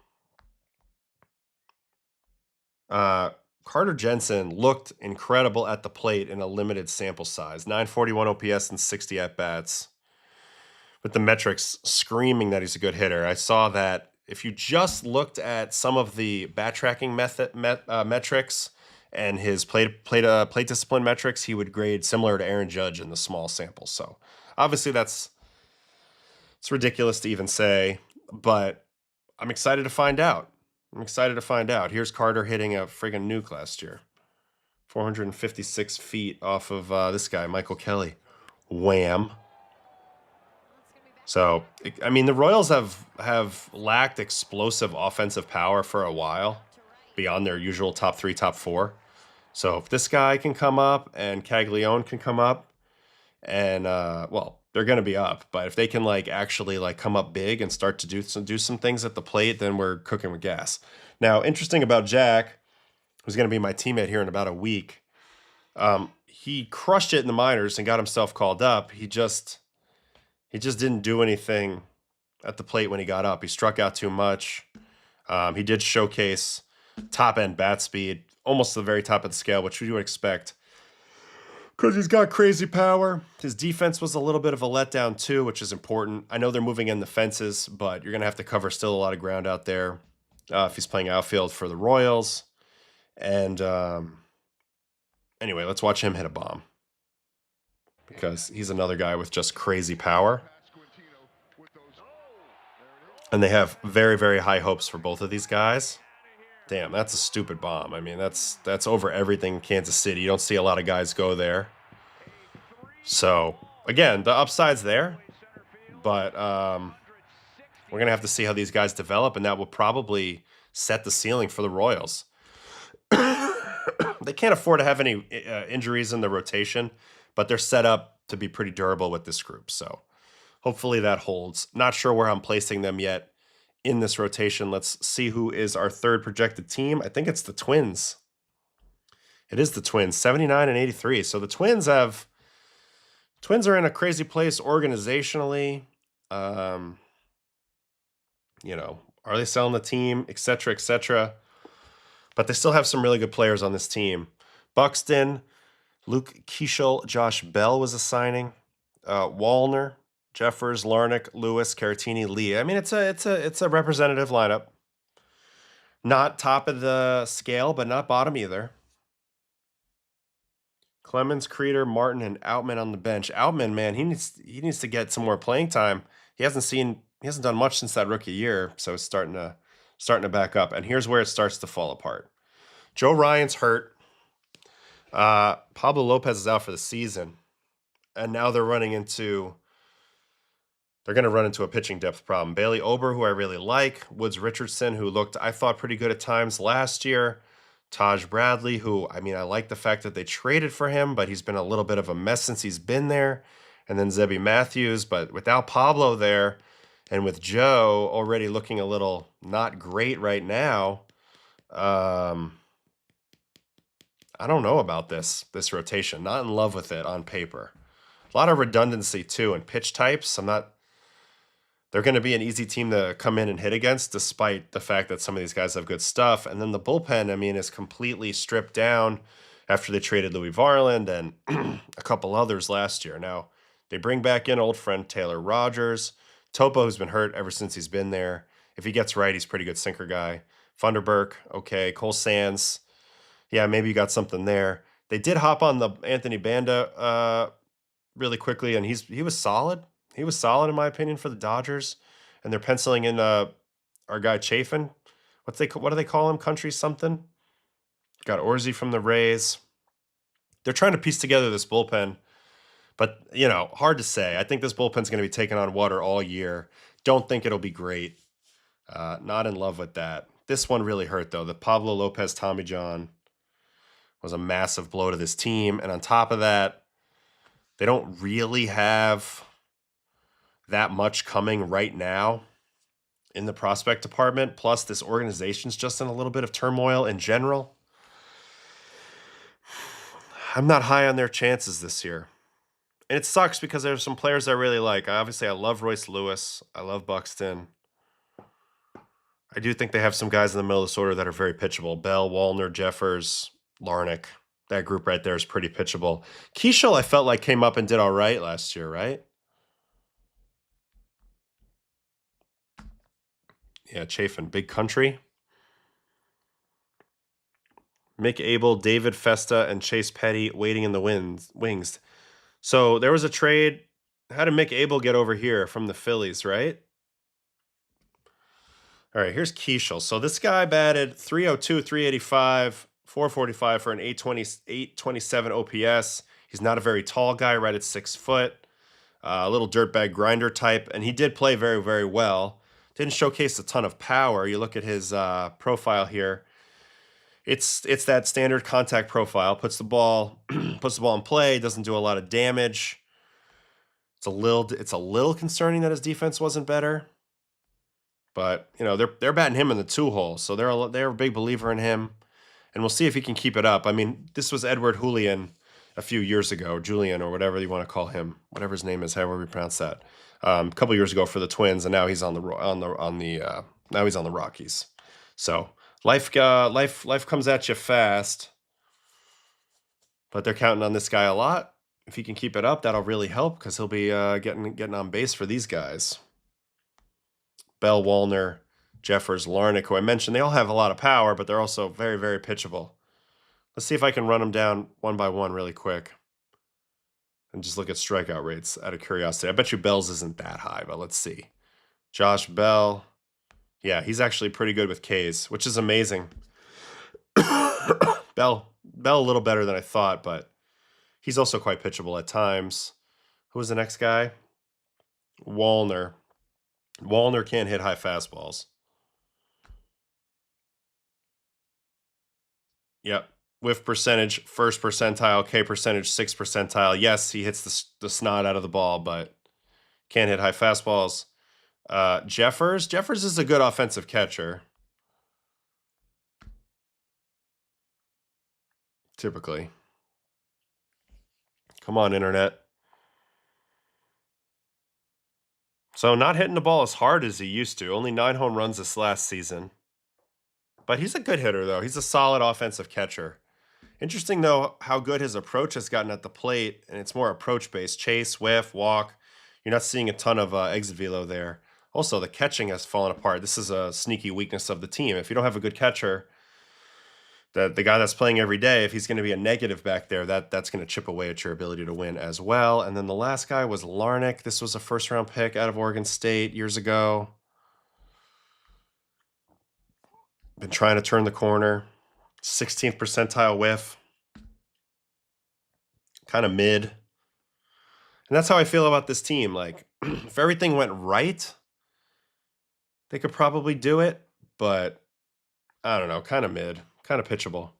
Carter Jensen looked incredible at the plate in a limited sample size. 941 OPS and 60 at-bats. With the metrics screaming that he's a good hitter. I saw that if you just looked at some of the bat tracking metrics and his plate discipline metrics, he would grade similar to Aaron Judge in the small sample. So obviously it's ridiculous to even say, but I'm excited to find out. Here's Carter hitting a friggin' nuke last year. 456 feet off of this guy, Michael Kelly. Wham. So, I mean, the Royals have lacked explosive offensive power for a while, beyond their usual top 3, top 4. So if this guy can come up and Caglione can come up, and well, they're going to be up, but if they can actually come up big and start to do some things at the plate, then we're cooking with gas. Now, interesting about Jack, who's going to be my teammate here in about a week. He crushed it in the minors and got himself called up. He just didn't do anything at the plate when he got up. He struck out too much. He did showcase top-end bat speed, almost to the very top of the scale, which you would expect because he's got crazy power. His defense was a little bit of a letdown too, which is important. I know they're moving in the fences, but you're going to have to cover still a lot of ground out there if he's playing outfield for the Royals. And anyway, let's watch him hit a bomb, because he's another guy with just crazy power. And they have very, very high hopes for both of these guys. Damn, that's a stupid bomb. I mean, that's over everything in Kansas City. You don't see a lot of guys go there. So Again, the upside's there, but we're going to have to see how these guys develop, and that will probably set the ceiling for the Royals. They can't afford to have any injuries in the rotation, but they're set up to be pretty durable with this group. So hopefully that holds. Not sure where I'm placing them yet in this rotation. Let's see who is our third projected team. I think it's the Twins. It is the Twins, 79 and 83. So the Twins are in a crazy place organizationally. You know, are they selling the team, et cetera, et cetera? But they still have some really good players on this team. Buxton, Luke Keeschel, Josh Bell was a signing. Wallner, Jeffers, Larnick, Lewis, Caratini, Lee. I mean, it's a representative lineup. Not top of the scale, but not bottom either. Clemens, Creeder, Martin, and Outman on the bench. Outman, man, he needs to get some more playing time. He hasn't done much since that rookie year, so it's starting to back up. And here's where it starts to fall apart. Joe Ryan's hurt. Pablo Lopez is out for the season, and now they're going to run into a pitching depth problem. Bailey Ober, who I really like. Woods Richardson, who looked, I thought, pretty good at times last year. Taj Bradley, who, I mean, I like the fact that they traded for him, but he's been a little bit of a mess since he's been there. And then Zebby Matthews, but without Pablo there, and with Joe already looking a little not great right now, I don't know about this rotation. Not in love with it on paper. A lot of redundancy, too, in pitch types. They're going to be an easy team to come in and hit against, despite the fact that some of these guys have good stuff. And then the bullpen, I mean, is completely stripped down after they traded Louis Varland and a couple others last year. Now, they bring back in old friend Taylor Rogers. Topo, who's been hurt ever since he's been there. If he gets right, he's a pretty good sinker guy. Funderburk, okay. Cole Sands, yeah, maybe you got something there. They did hop on the Anthony Banda really quickly, and he was solid. He was solid, in my opinion, for the Dodgers. And they're penciling in our guy Chafin. What do they call him? Country something? Got Orzi from the Rays. They're trying to piece together this bullpen. But, you know, hard to say. I think this bullpen's going to be taking on water all year. Don't think it'll be great. Not in love with that. This one really hurt, though. The Pablo Lopez Tommy John was a massive blow to this team. And on top of that, they don't really have that much coming right now in the prospect department. Plus, this organization's just in a little bit of turmoil in general. I'm not high on their chances this year. And it sucks because there's some players I really like. Obviously, I love Royce Lewis. I love Buxton. I do think they have some guys in the middle of this order that are very pitchable. Bell, Wallner, Jeffers, Larnick. That group right there is pretty pitchable. Keeschel, I felt like, came up and did all right last year, right? Yeah, Chafin, Big Country. Mick Abel, David Festa, and Chase Petty waiting in the wings. So there was a trade. How did Mick Abel get over here from the Phillies, right? All right, here's Keeschel. So this guy batted 302, 385, 445 for an 827 OPS. He's not a very tall guy, right at 6 foot. A little dirtbag grinder type, and he did play very, very well. Didn't showcase a ton of power. You look at his profile here. It's that standard contact profile. Puts the ball in play. Doesn't do a lot of damage. It's a little concerning that his defense wasn't better. But you know they're batting him in the 2 hole, so they're a big believer in him, and we'll see if he can keep it up. I mean, this was Edward Julian a few years ago, Julian or whatever you want to call him, whatever his name is, however we pronounce that. A couple years ago for the Twins, and now he's on the Rockies. So life comes at you fast, but they're counting on this guy a lot. If he can keep it up, that'll really help because he'll be getting on base for these guys. Bell, Wallner, Jeffers, Larnick, who I mentioned, they all have a lot of power, but they're also very, very pitchable. Let's see if I can run them down one by one really quick. And just look at strikeout rates out of curiosity. I bet you Bell's isn't that high, but let's see. Josh Bell. Yeah, he's actually pretty good with Ks, which is amazing. Bell a little better than I thought, but he's also quite pitchable at times. Who was the next guy? Wallner. Wallner can't hit high fastballs. Yep. Whiff percentage, first percentile, K percentage, 6th percentile. Yes, he hits the snot out of the ball, but can't hit high fastballs. Jeffers. Jeffers is a good offensive catcher. Typically. Come on, internet. So not hitting the ball as hard as he used to. Only 9 home runs this last season. But he's a good hitter, though. He's a solid offensive catcher. Interesting, though, how good his approach has gotten at the plate, and it's more approach-based. Chase, whiff, walk. You're not seeing a ton of exit velo there. Also, the catching has fallen apart. This is a sneaky weakness of the team. If you don't have a good catcher, the guy that's playing every day, if he's going to be a negative back there, that's going to chip away at your ability to win as well. And then the last guy was Larnick. This was a first-round pick out of Oregon State years ago. Been trying to turn the corner. 16th percentile whiff. Kind of mid. And that's how I feel about this team. Like, if everything went right, they could probably do it. But, I don't know, kind of mid. Kind of pitchable.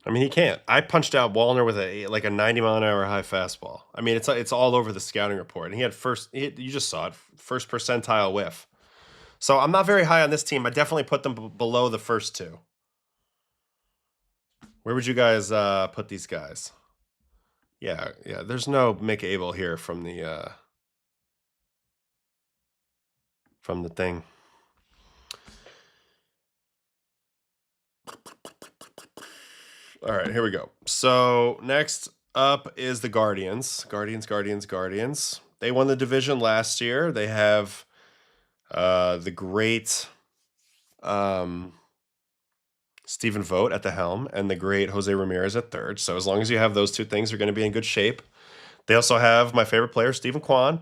I mean, he can't. I punched out Wallner with a 90-mile-an-hour high fastball. I mean, it's all over the scouting report. And he had you just saw it, first percentile whiff. So I'm not very high on this team. I definitely put them below the first two. Where would you guys put these guys? Yeah. There's no Mick Abel here from the thing. All right, here we go. So next up is the Guardians. Guardians. They won the division last year. They have the great Stephen Vogt at the helm and the great Jose Ramirez at third. So as long as you have those two things, you're going to be in good shape. They also have my favorite player, Stephen Kwan,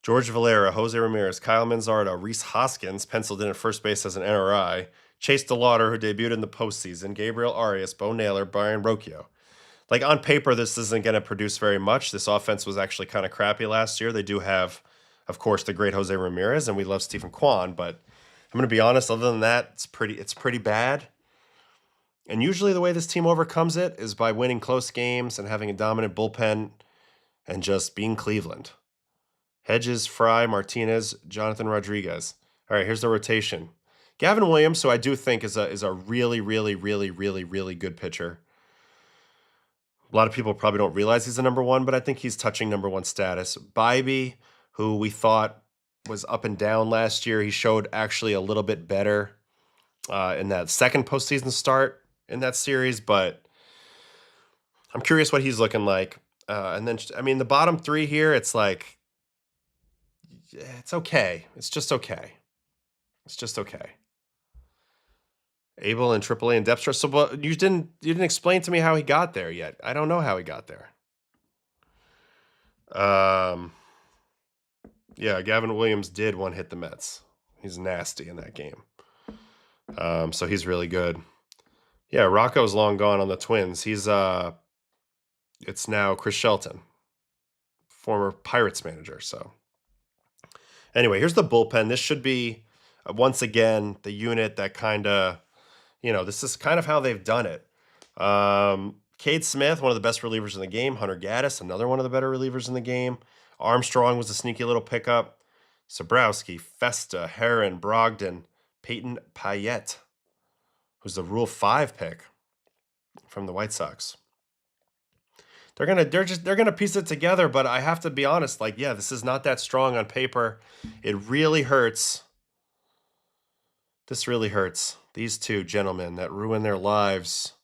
George Valera, Jose Ramirez, Kyle Manzardo, Reese Hoskins, penciled in at first base as an NRI, Chase DeLauder, who debuted in the postseason, Gabriel Arias, Bo Naylor, Brian Rocchio. Like, on paper, this isn't going to produce very much. This offense was actually kind of crappy last year. They do have, of course, the great Jose Ramirez, and we love Stephen Kwan, but I'm going to be honest, other than that, it's pretty bad. And usually the way this team overcomes it is by winning close games and having a dominant bullpen and just being Cleveland. Hedges, Fry, Martinez, Jonathan Rodriguez. All right, here's the rotation. Gavin Williams, who I do think is a really, really, really, really, really good pitcher. A lot of people probably don't realize he's a number one, but I think he's touching number one status. Bybee, who we thought was up and down last year, he showed actually a little bit better in that second postseason start in that series, but I'm curious what he's looking like. And then, I mean, the bottom three here, it's like, it's okay. It's just okay. Abel and AAA and depth chart. So, but you didn't explain to me how he got there yet. I don't know how he got there. Yeah, Gavin Williams did one hit the Mets. He's nasty in that game. So he's really good. Yeah, Rocco's long gone on the Twins. He's it's now Chris Shelton, former Pirates manager. So anyway, here's the bullpen. This should be once again the unit that kind of, this is kind of how they've done it. Cade Smith, one of the best relievers in the game. Hunter Gaddis, another one of the better relievers in the game. Armstrong was a sneaky little pickup. Sobrowski, Festa, Heron, Brogdon, Peyton Payette, who's the Rule 5 pick from the White Sox. They're gonna piece it together, but I have to be honest, this is not that strong on paper. It really hurts. This really hurts. These two gentlemen that ruin their lives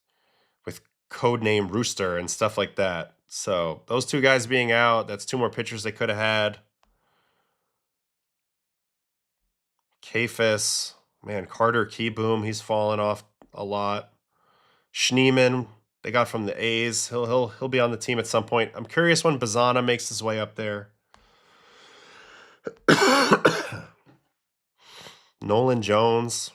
with codename Rooster and stuff like that. So those two guys being out, that's two more pitchers they could have had. Kafis, man, Carter Keyboom, he's fallen off a lot. Schneeman, they got from the A's. He'll be on the team at some point. I'm curious when Bazana makes his way up there. Nolan Jones.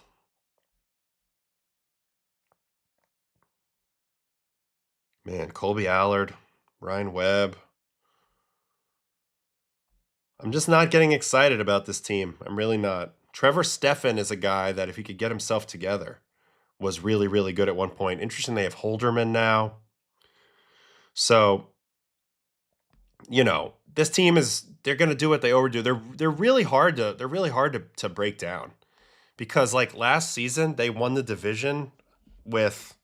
Man, Colby Allard, Ryan Webb. I'm just not getting excited about this team. I'm really not. Trevor Steffen is a guy that if he could get himself together was really, really good at one point. Interesting they have Holderman now. So, you know, this team they're going to do what they overdo. They're really hard to break down. Because like last season they won the division with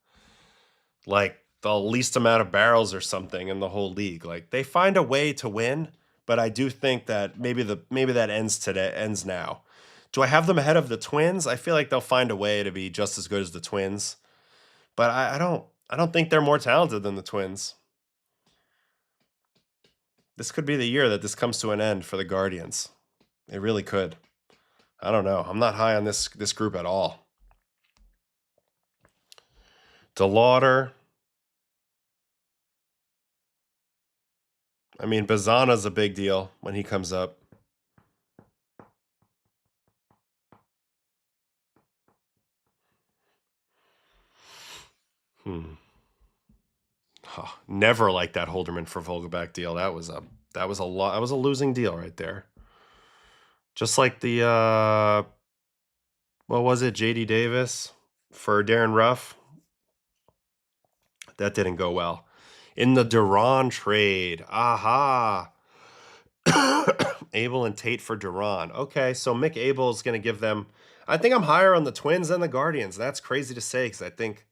like the least amount of barrels or something in the whole league. Like they find a way to win, but I do think that maybe that ends now. Do I have them ahead of the Twins? I feel like they'll find a way to be just as good as the Twins. But I don't think they're more talented than the Twins. This could be the year that this comes to an end for the Guardians. It really could. I don't know. I'm not high on this group at all. DeLauder. I mean, Bazana's a big deal when he comes up. Never liked that Holderman for Vogelback deal. That was a losing deal right there. Just like the what was it, JD Davis for Darren Ruff? That didn't go well. In the Duran trade, aha. Abel and Tate for Duran. Okay, so Mick Abel is going to give them. I think I'm higher on the Twins than the Guardians. That's crazy to say because I think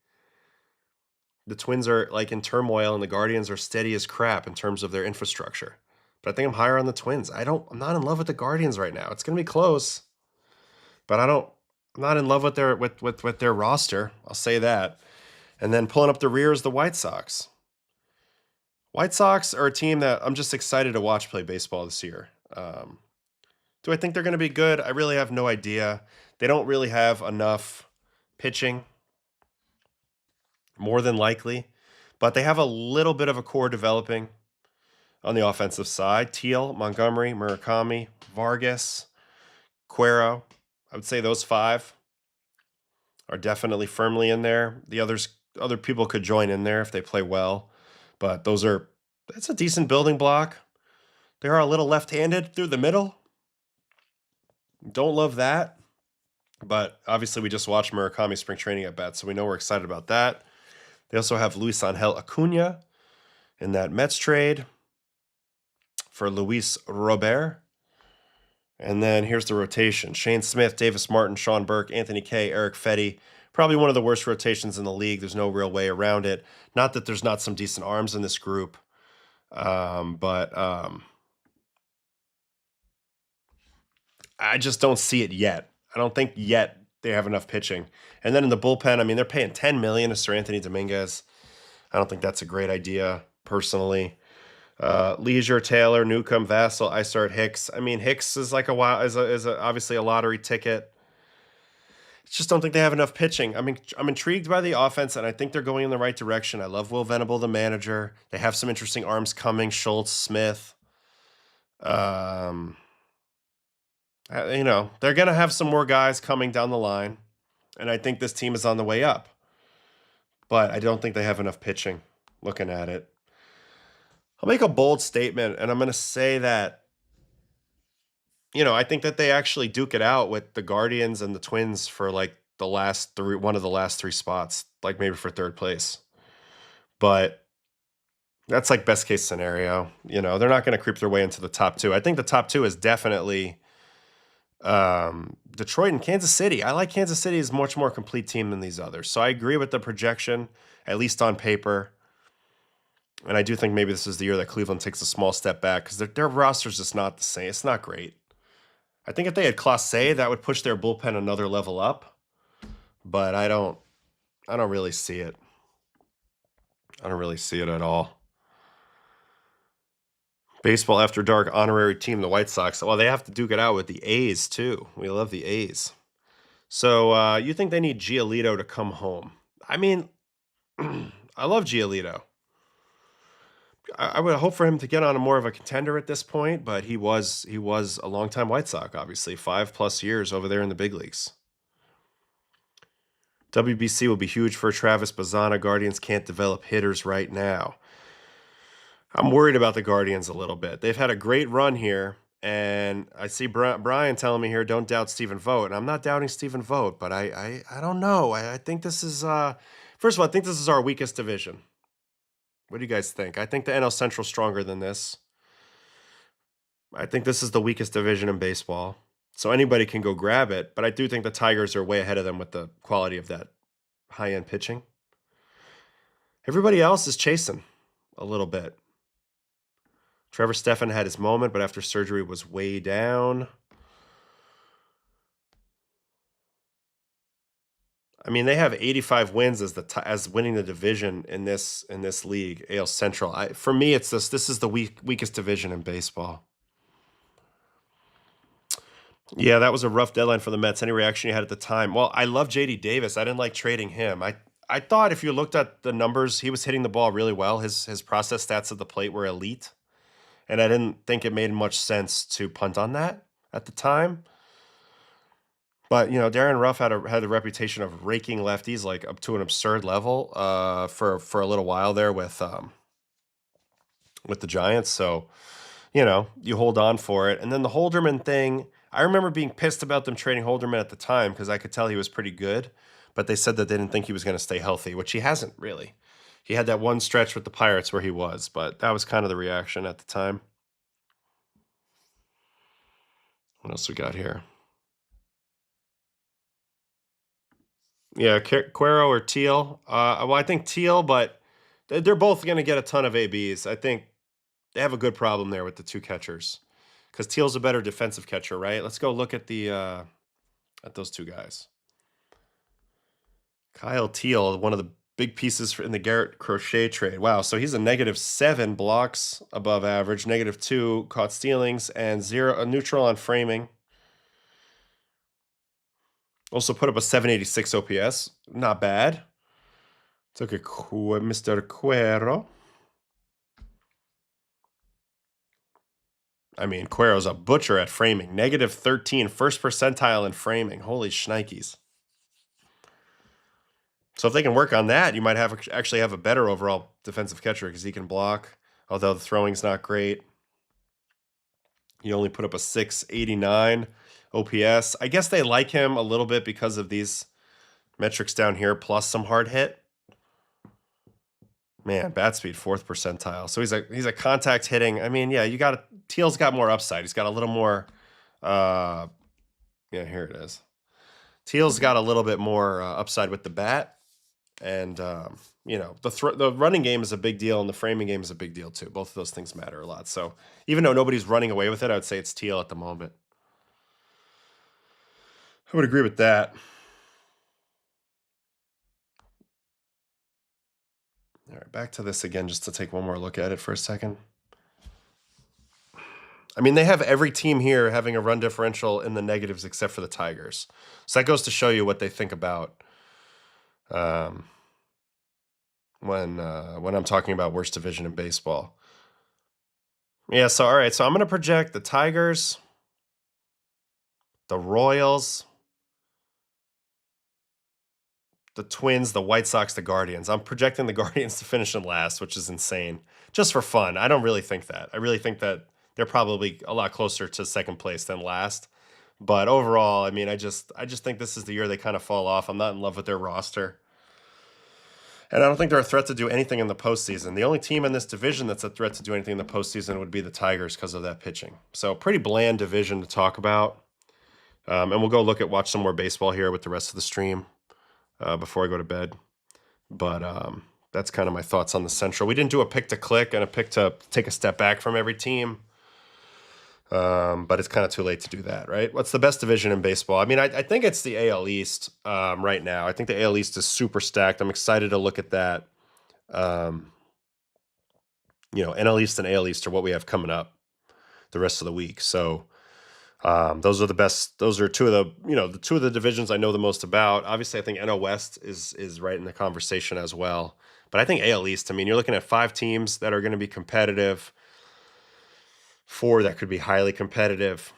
the Twins are like in turmoil and the Guardians are steady as crap in terms of their infrastructure. But I think I'm higher on the Twins. I'm not in love with the Guardians right now. It's going to be close. But I'm not in love with their roster. I'll say that. And then pulling up the rear is the White Sox. White Sox are a team that I'm just excited to watch play baseball this year. Do I think they're going to be good? I really have no idea. They don't really have enough pitching, more than likely. But they have a little bit of a core developing on the offensive side. Teal, Montgomery, Murakami, Vargas, Cuero. I would say those five are definitely firmly in there. The other people could join in there if they play well. But that's a decent building block. They are a little left-handed through the middle. Don't love that. But obviously we just watched Murakami spring training at bat, so we know we're excited about that. They also have Luis Angel Acuna in that Mets trade for Luis Robert. And then here's the rotation. Shane Smith, Davis Martin, Sean Burke, Anthony Kay, Eric Fetty. Probably one of the worst rotations in the league. There's no real way around it. Not that there's not some decent arms in this group. But I just don't see it yet. I don't think yet they have enough pitching. And then in the bullpen, I mean, they're paying $10 million to Sir Anthony Dominguez. I don't think that's a great idea, personally. Leisure, Taylor, Newcomb, Vassell, Isart, Hicks. I mean, Hicks is like obviously a lottery ticket. Just don't think they have enough pitching. I mean, I'm intrigued by the offense, and I think they're going in the right direction. I love Will Venable, the manager. They have some interesting arms coming. Schultz, Smith. You know, they're going to have some more guys coming down the line, and I think this team is on the way up. But I don't think they have enough pitching, looking at it. I'll make a bold statement, and I'm going to say that, you know, I think that they actually duke it out with the Guardians and the Twins for like one of the last three spots, like maybe for third place. But that's like best case scenario. You know, they're not going to creep their way into the top two. I think the top two is definitely Detroit and Kansas City. I like Kansas City as a much more complete team than these others. So I agree with the projection, at least on paper. And I do think maybe this is the year that Cleveland takes a small step back because their roster's just not the same. It's not great. I think if they had Clase, that would push their bullpen another level up. But I don't really see it. I don't really see it at all. Baseball After Dark honorary team, the White Sox. Well, they have to duke it out with the A's, too. We love the A's. So you think they need Giolito to come home. I mean, I love Giolito. I would hope for him to get on a more of a contender at this point, but he was a longtime White Sox, obviously, 5+ years over there in the big leagues. WBC will be huge for Travis Bazana. Guardians can't develop hitters right now. I'm worried about the Guardians a little bit. They've had a great run here, and I see Brian telling me here, don't doubt Stephen Vogt. And I'm not doubting Stephen Vogt, but I don't know. I think this is, first of all, I think this is our weakest division. What do you guys think? I think the NL Central's stronger than this. I think this is the weakest division in baseball. So anybody can go grab it, but I do think the Tigers are way ahead of them with the quality of that high-end pitching. Everybody else is chasing a little bit. Trevor Stephan had his moment, but after surgery was way down. I mean, they have 85 wins as winning the division in this league, AL Central. For me, it's this is the weakest division in baseball. Yeah, that was a rough deadline for the Mets. Any reaction you had at the time? Well, I love JD Davis. I didn't like trading him. I thought if you looked at the numbers, he was hitting the ball really well. His process stats at the plate were elite. And I didn't think it made much sense to punt on that at the time. But, you know, Darren Ruff had the reputation of raking lefties like up to an absurd level for a little while there with the Giants. So, you know, you hold on for it. And then the Holderman thing, I remember being pissed about them trading Holderman at the time because I could tell he was pretty good. But they said that they didn't think he was going to stay healthy, which he hasn't really. He had that one stretch with the Pirates where he was, but that was kind of the reaction at the time. What else we got here? Yeah, Cuero or Teal. Well, I think Teal, but they're both going to get a ton of ABs. I think they have a good problem there with the two catchers because Teal's a better defensive catcher, right? Let's go look at at those two guys. Kyle Teal, one of the big pieces in the Garrett Crochet trade. Wow, so he's a -7 blocks above average, -2 caught stealings, and 0 a neutral on framing. Also put up a 786 OPS. Not bad. Took a Mr. Cuero. I mean, Cuero's a butcher at framing. -13, first percentile in framing. Holy shnikes. So if they can work on that, you might actually have a better overall defensive catcher because he can block, although the throwing's not great. He only put up a 689 OPS. I guess they like him a little bit because of these metrics down here, plus some hard hit. Man, bat speed, 4th percentile. So he's a contact hitting. I mean, yeah, Teal's got more upside. He's got a little more. Yeah, here it is. Teal's got a little bit more upside with the bat, and you know, the running game is a big deal, and the framing game is a big deal too. Both of those things matter a lot. So even though nobody's running away with it, I would say it's Teal at the moment. I would agree with that. All right, back to this again, just to take one more look at it for a second. I mean, they have every team here having a run differential in the negatives except for the Tigers. So that goes to show you what they think about when I'm talking about worst division in baseball. Yeah, so all right, so I'm going to project the Tigers, the Royals, the Twins, the White Sox, the Guardians. I'm projecting the Guardians to finish in last, which is insane. Just for fun. I don't really think that. I really think that they're probably a lot closer to second place than last. But overall, I mean, I just think this is the year they kind of fall off. I'm not in love with their roster. And I don't think they're a threat to do anything in the postseason. The only team in this division that's a threat to do anything in the postseason would be the Tigers because of that pitching. So pretty bland division to talk about. And we'll go watch some more baseball here with the rest of the stream before I go to bed. But that's kind of my thoughts on the Central. We didn't do a pick to click and a pick to take a step back from every team. But it's kind of too late to do that, right? What's the best division in baseball? I mean, I think it's the AL East right now. I think the AL East is super stacked. I'm excited to look at that. You know, NL East and AL East are what we have coming up the rest of the week. So those are the best. Those are two of the two of the divisions I know the most about. Obviously, I think NL West is right in the conversation as well. But I think AL East, I mean, you're looking at 5 teams that are going to be competitive. 4 that could be highly competitive.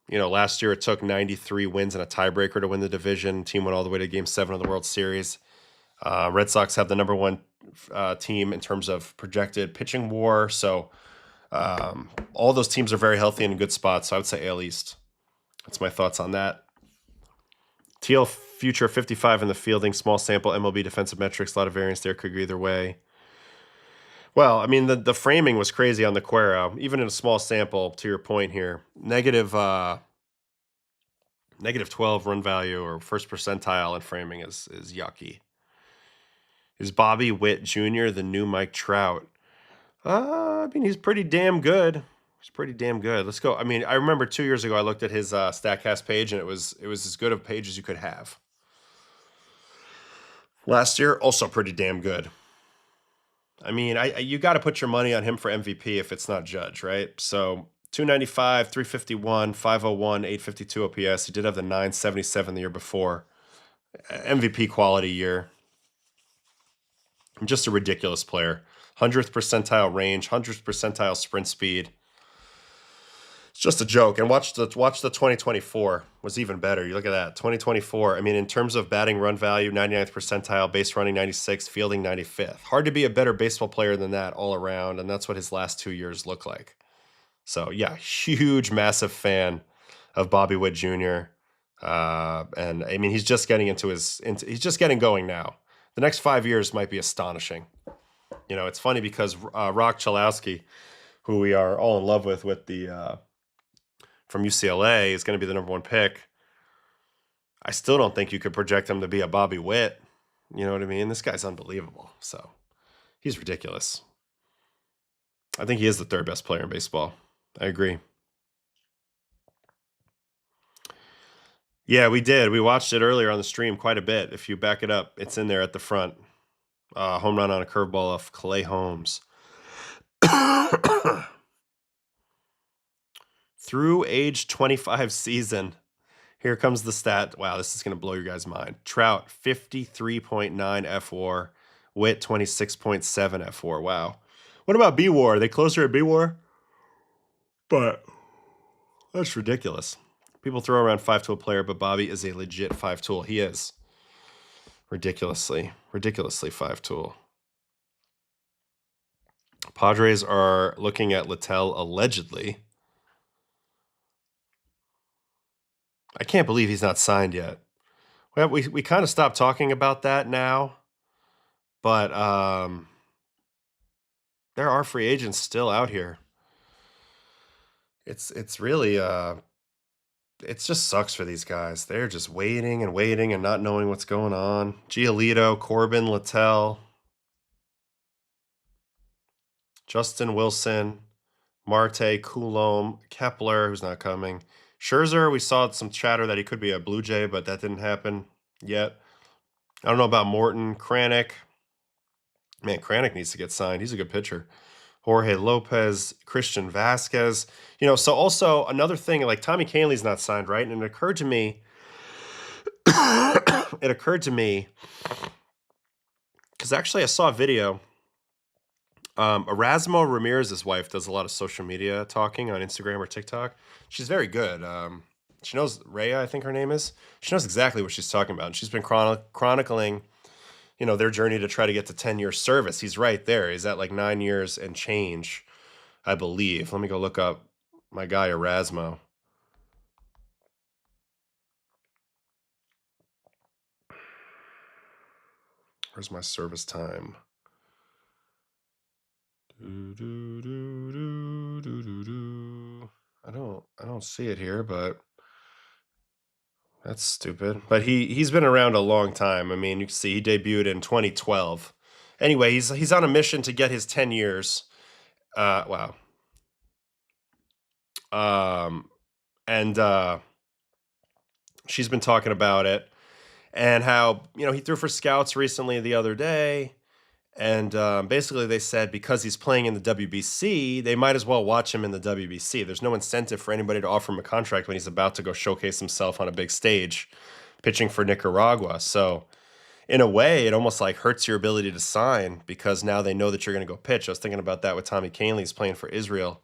You know, last year it took 93 wins and a tiebreaker to win the division. Team went all the way to Game 7 of the World Series. Red Sox have the number one team in terms of projected pitching WAR. So all those teams are very healthy and in good spots. So I would say AL East. That's my thoughts on that. TL future 55 in the fielding, small sample, MLB defensive metrics, a lot of variance there, could go either way. Well, I mean, the framing was crazy on the Cuero, even in a small sample, to your point here. Negative 12 run value or first percentile in framing is yucky. Is Bobby Witt Jr. the new Mike Trout? I mean, he's pretty damn good. He's pretty damn good. Let's go. I mean, I remember 2 years ago I looked at his StatCast page, and it was as good of a page as you could have. Last year, also pretty damn good. I mean, you got to put your money on him for MVP if it's not Judge, right? So 295, 351, 501, 852 OPS. He did have the 977 the year before. MVP quality year. Just a ridiculous player. 100th percentile range, 100th percentile sprint speed. It's just a joke. And watch the 2024 was even better. You look at that. 2024, I mean, in terms of batting run value, 99th percentile, base running 96th, fielding 95th. Hard to be a better baseball player than that all around, and that's what his last 2 years look like. So, yeah, huge, massive fan of Bobby Witt Jr. And, I mean, he's just getting he's just getting going now. The next 5 years might be astonishing. You know, it's funny because Rock Chalowski, who we are all in love with the from UCLA, is going to be the number one pick. I still don't think you could project him to be a Bobby Witt. You know what I mean? This guy's unbelievable. So he's ridiculous. I think he is the third best player in baseball. I agree. Yeah, we did. We watched it earlier on the stream quite a bit. If you back it up, it's in there at the front. Home run on a curveball off Clay Holmes. Through age 25 season, here comes the stat. Wow, this is going to blow your guys' mind. Trout, 53.9 FWAR. Witt, 26.7 FWAR. Wow. What about B-WAR? Are they closer at B-WAR? But that's ridiculous. People throw around 5-tool player, but Bobby is a legit 5-tool. He is. Ridiculously 5-tool. Padres are looking at Littell allegedly. I can't believe he's not signed yet. Well, we kind of stopped talking about that now, but there are free agents still out here. It's really it just sucks for these guys. They're just waiting and not knowing what's going on. Giolito, Corbin, Littell, Justin Wilson, Marte, Coulomb, Kepler, who's not coming. Scherzer, we saw some chatter that he could be a Blue Jay, but that didn't happen yet. I don't know about Morton, Kranick. Man, Kranick needs to get signed. He's a good pitcher. Jorge Lopez, Christian Vasquez. You know, so also another thing, like Tommy Kahnle's not signed, right? And it occurred to me, because actually I saw a video. Erasmo Ramirez's wife does a lot of social media talking on Instagram or TikTok. She's very good. She knows Rhea, I think her name is. She knows exactly what she's talking about. And she's been chronicling, you know, their journey to try to get to 10-year service. He's right there. He's at like 9 years and change, I believe. Let me go look up my guy Erasmo. Where's my service time? I don't see it here, but that's stupid. But he's been around a long time. I mean, you can see he debuted in 2012. Anyway, he's on a mission to get his 10 years. Wow. And she's been talking about it and how, you know, he threw for scouts recently the other day. And basically they said because he's playing in the WBC, they might as well watch him in the WBC. There's no incentive for anybody to offer him a contract when he's about to go showcase himself on a big stage pitching for Nicaragua. So in a way, it almost like hurts your ability to sign because now they know that you're going to go pitch. I was thinking about that with Tommy Kahnle. He's playing for Israel.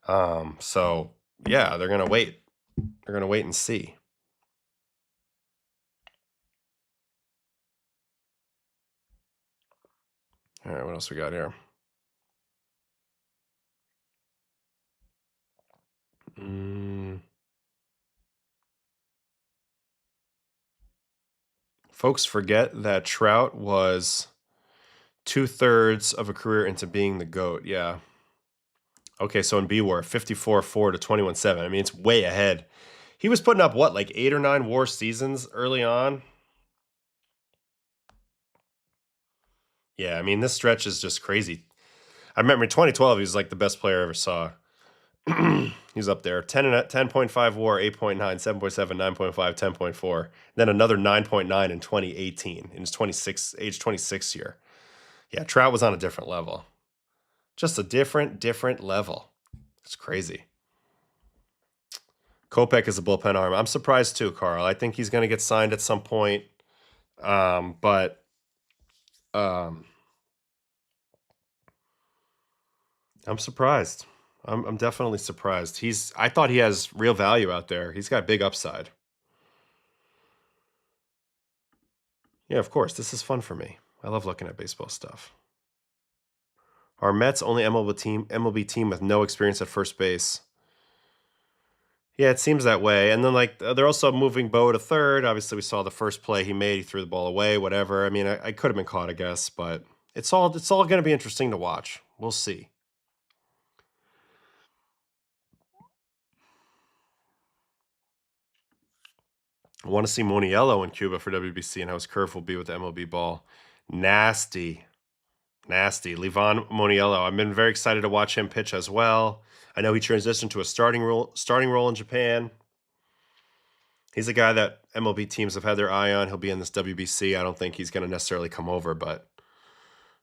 So, yeah, they're going to wait. They're going to wait and see. All right, what else we got here? Folks forget that Trout was 2/3 of a career into being the GOAT. Yeah. Okay, so in B-War, 54-4 to 21-7. I mean, it's way ahead. He was putting up, what, like 8 or 9 WAR seasons early on? Yeah, I mean, this stretch is just crazy. I remember in 2012, he was like the best player I ever saw. He's up there. 10.5 WAR, 8.9, 7.7, 9.5, 10.4. Then another 9.9 in 2018 in his age 26 year. Yeah, Trout was on a different level. Just a different level. It's crazy. Kopech is a bullpen arm. I'm surprised too, Carl. I think he's going to get signed at some point. But I'm surprised. I'm definitely surprised. I thought he has real value out there. He's got big upside. Yeah, of course. This is fun for me. I love looking at baseball stuff. Our Mets only MLB team with no experience at first base. Yeah, it seems that way. And then like they're also moving Bo to third. Obviously, we saw the first play he made. He threw the ball away. Whatever. I mean, I could have been caught, I guess, but it's all going to be interesting to watch. We'll see. I want to see Moniello in Cuba for WBC and how his curve will be with the MLB ball. Nasty. Livan Moniello. I've been very excited to watch him pitch as well. I know he transitioned to a starting role in Japan. He's a guy that MLB teams have had their eye on. He'll be in this WBC. I don't think he's going to necessarily come over, but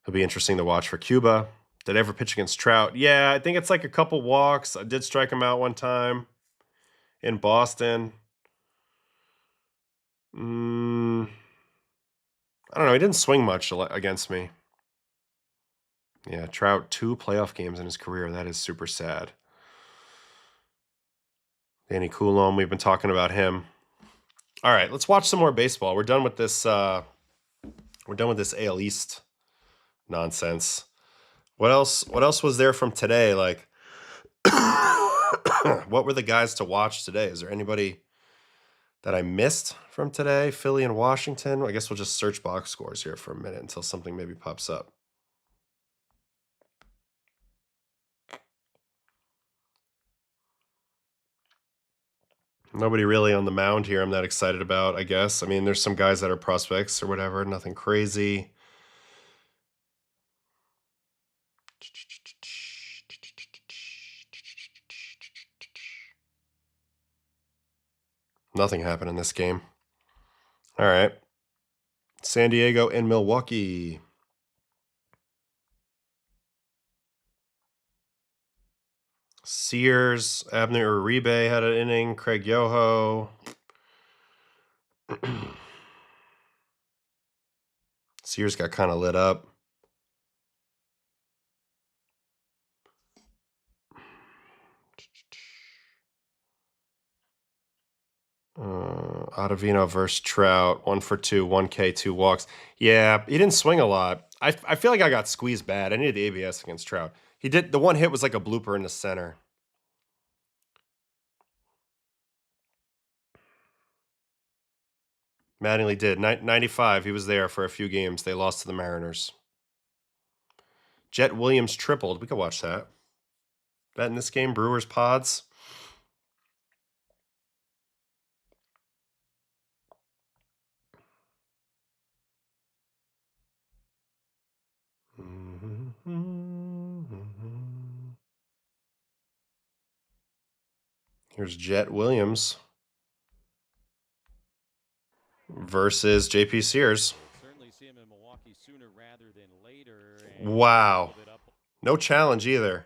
he'll be interesting to watch for Cuba. Did I ever pitch against Trout? Yeah, I think it's like a couple walks. I did strike him out one time in Boston. I don't know. He didn't swing much against me. Yeah, Trout, 2 playoff games in his career. That is super sad. Danny Coulomb, we've been talking about him. All right, let's watch some more baseball. We're done with this. We're done with this AL East nonsense. What else was there from today? Like, what were the guys to watch today? Is there anybody that I missed from today? Philly and Washington. I guess we'll just search box scores here for a minute until something maybe pops up. Nobody really on the mound here I'm that excited about, I guess. I mean, there's some guys that are prospects or whatever. Nothing crazy. Nothing happened in this game. All right. San Diego and Milwaukee. Sears, Abner Uribe had an inning. Craig Yoho. Sears got kind of lit up. Ottavino versus Trout, 1 for 2, 1K, 2 walks. Yeah, he didn't swing a lot. I feel like I got squeezed bad. I needed the ABS against Trout. He did. The one hit was like a blooper in the center. Mattingly did. 95. He was there for a few games. They lost to the Mariners. Jet Williams tripled. We could watch that. Bet in this game, Brewers Pods. Here's Jet Williams versus JP Sears. Certainly see him in Milwaukee sooner rather than later. Wow. No challenge either.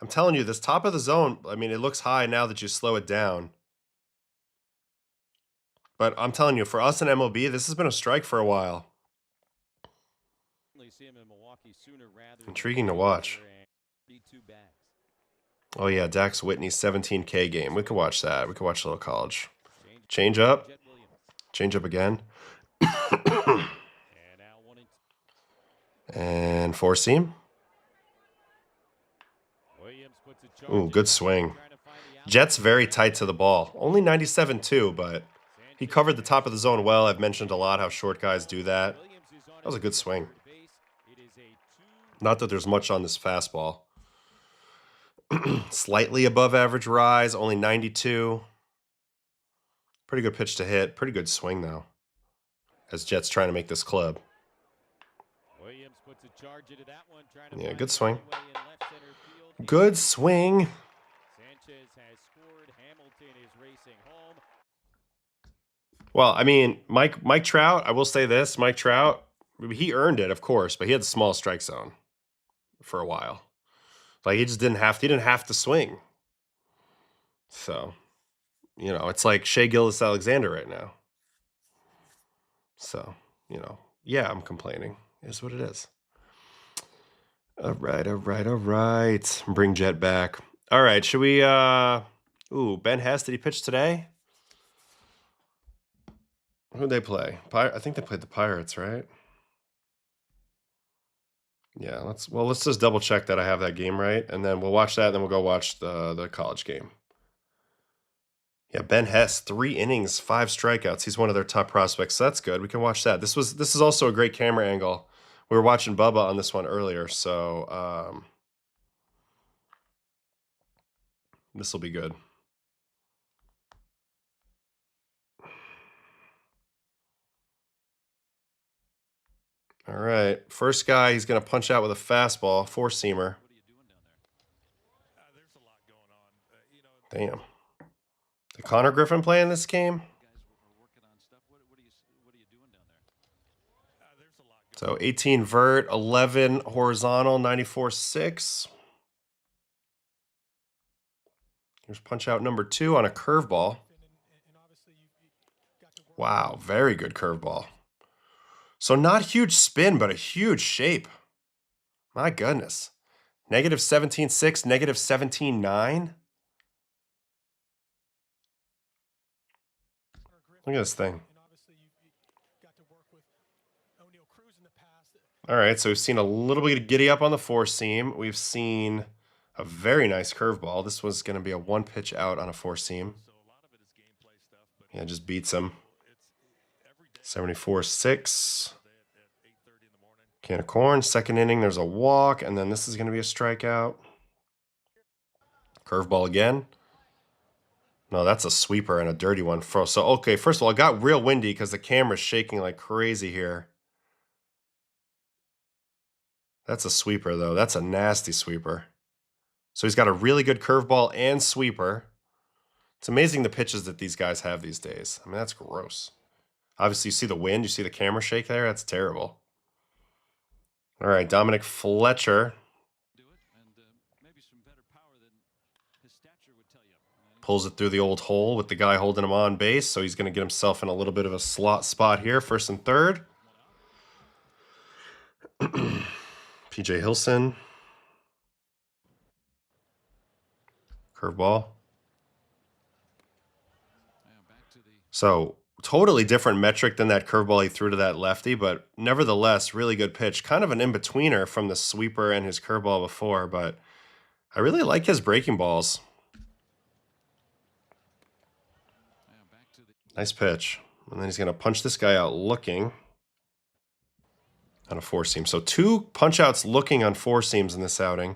I'm telling you, this top of the zone, I mean, it looks high now that you slow it down. But I'm telling you, for us in MLB, this has been a strike for a while. Intriguing to watch. Oh, yeah, Dax Whitney's 17K game. We could watch that. We could watch a little college. Change up. Change up again. And four seam. Ooh, good swing. Jet's very tight to the ball. Only 97.2, but he covered the top of the zone well. I've mentioned a lot how short guys do that. That was a good swing. Not that there's much on this fastball. Slightly above average rise, only 92. Pretty good pitch to hit. Pretty good swing, though, as Jet's trying to make this club. Yeah, good swing. Good swing. Well, I mean, Mike Trout, I will say this. Mike Trout, he earned it, of course, but he had the small strike zone for a while. Like, he didn't have to swing. So, you know, it's like Shea Gilgeous-Alexander right now. So, you know, yeah, I'm complaining. Is what it is. All right. Bring Jet back. All right, should we ooh, Ben Hess, did he pitch today? Who'd they play? I think they played the Pirates, right? Yeah, let's just double check that I have that game right, and then we'll watch that, and then we'll go watch the college game. Yeah, Ben Hess, 3 innings, 5 strikeouts. He's one of their top prospects, so that's good. We can watch that. This is also a great camera angle. We were watching Bubba on this one earlier, so this will be good. All right, first guy, he's going to punch out with a fastball, 4-seamer. Damn. Did Connor Griffin play in this game? So 18 vert, 11 horizontal, 94.6. Here's punch out number 2 on a curveball. Wow, very good curveball. So not huge spin, but a huge shape. My goodness. Negative 17.6, negative 17.9. Look at this thing. All right, so we've seen a little bit of giddy up on the 4-seam. We've seen a very nice curveball. This was going to be a 1-pitch out on a 4-seam. Yeah, just beats him. 74.6. Can of corn. Second inning, there's a walk, and then this is going to be a strikeout. Curveball again. No, that's a sweeper and a dirty one. So, okay, first of all, it got real windy because the camera's shaking like crazy here. That's a sweeper, though. That's a nasty sweeper. So he's got a really good curveball and sweeper. It's amazing the pitches that these guys have these days. I mean, that's gross. Obviously, you see the wind. You see the camera shake there? That's terrible. All right, Dominic Fletcher. Pulls it through the old hole with the guy holding him on base, so he's going to get himself in a little bit of a slot spot here, first and third. PJ Hilson. Curveball. So totally different metric than that curveball he threw to that lefty, but nevertheless, really good pitch. Kind of an in-betweener from the sweeper and his curveball before, but I really like his breaking balls. Nice pitch. And then he's going to punch this guy out looking on a 4-seam. So 2 punch-outs looking on 4-seams in this outing.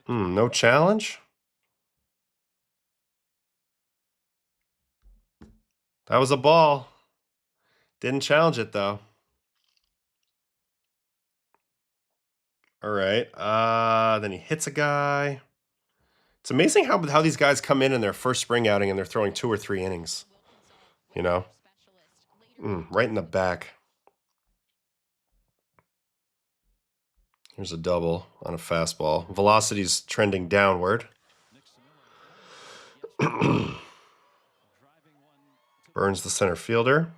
No challenge? That was a ball. Didn't challenge it, though. All right. Then he hits a guy. It's amazing how these guys come in their first spring outing and they're throwing 2 or 3 innings. You know? Right in the back. Here's a double on a fastball. Velocity's trending downward. Burns the center fielder.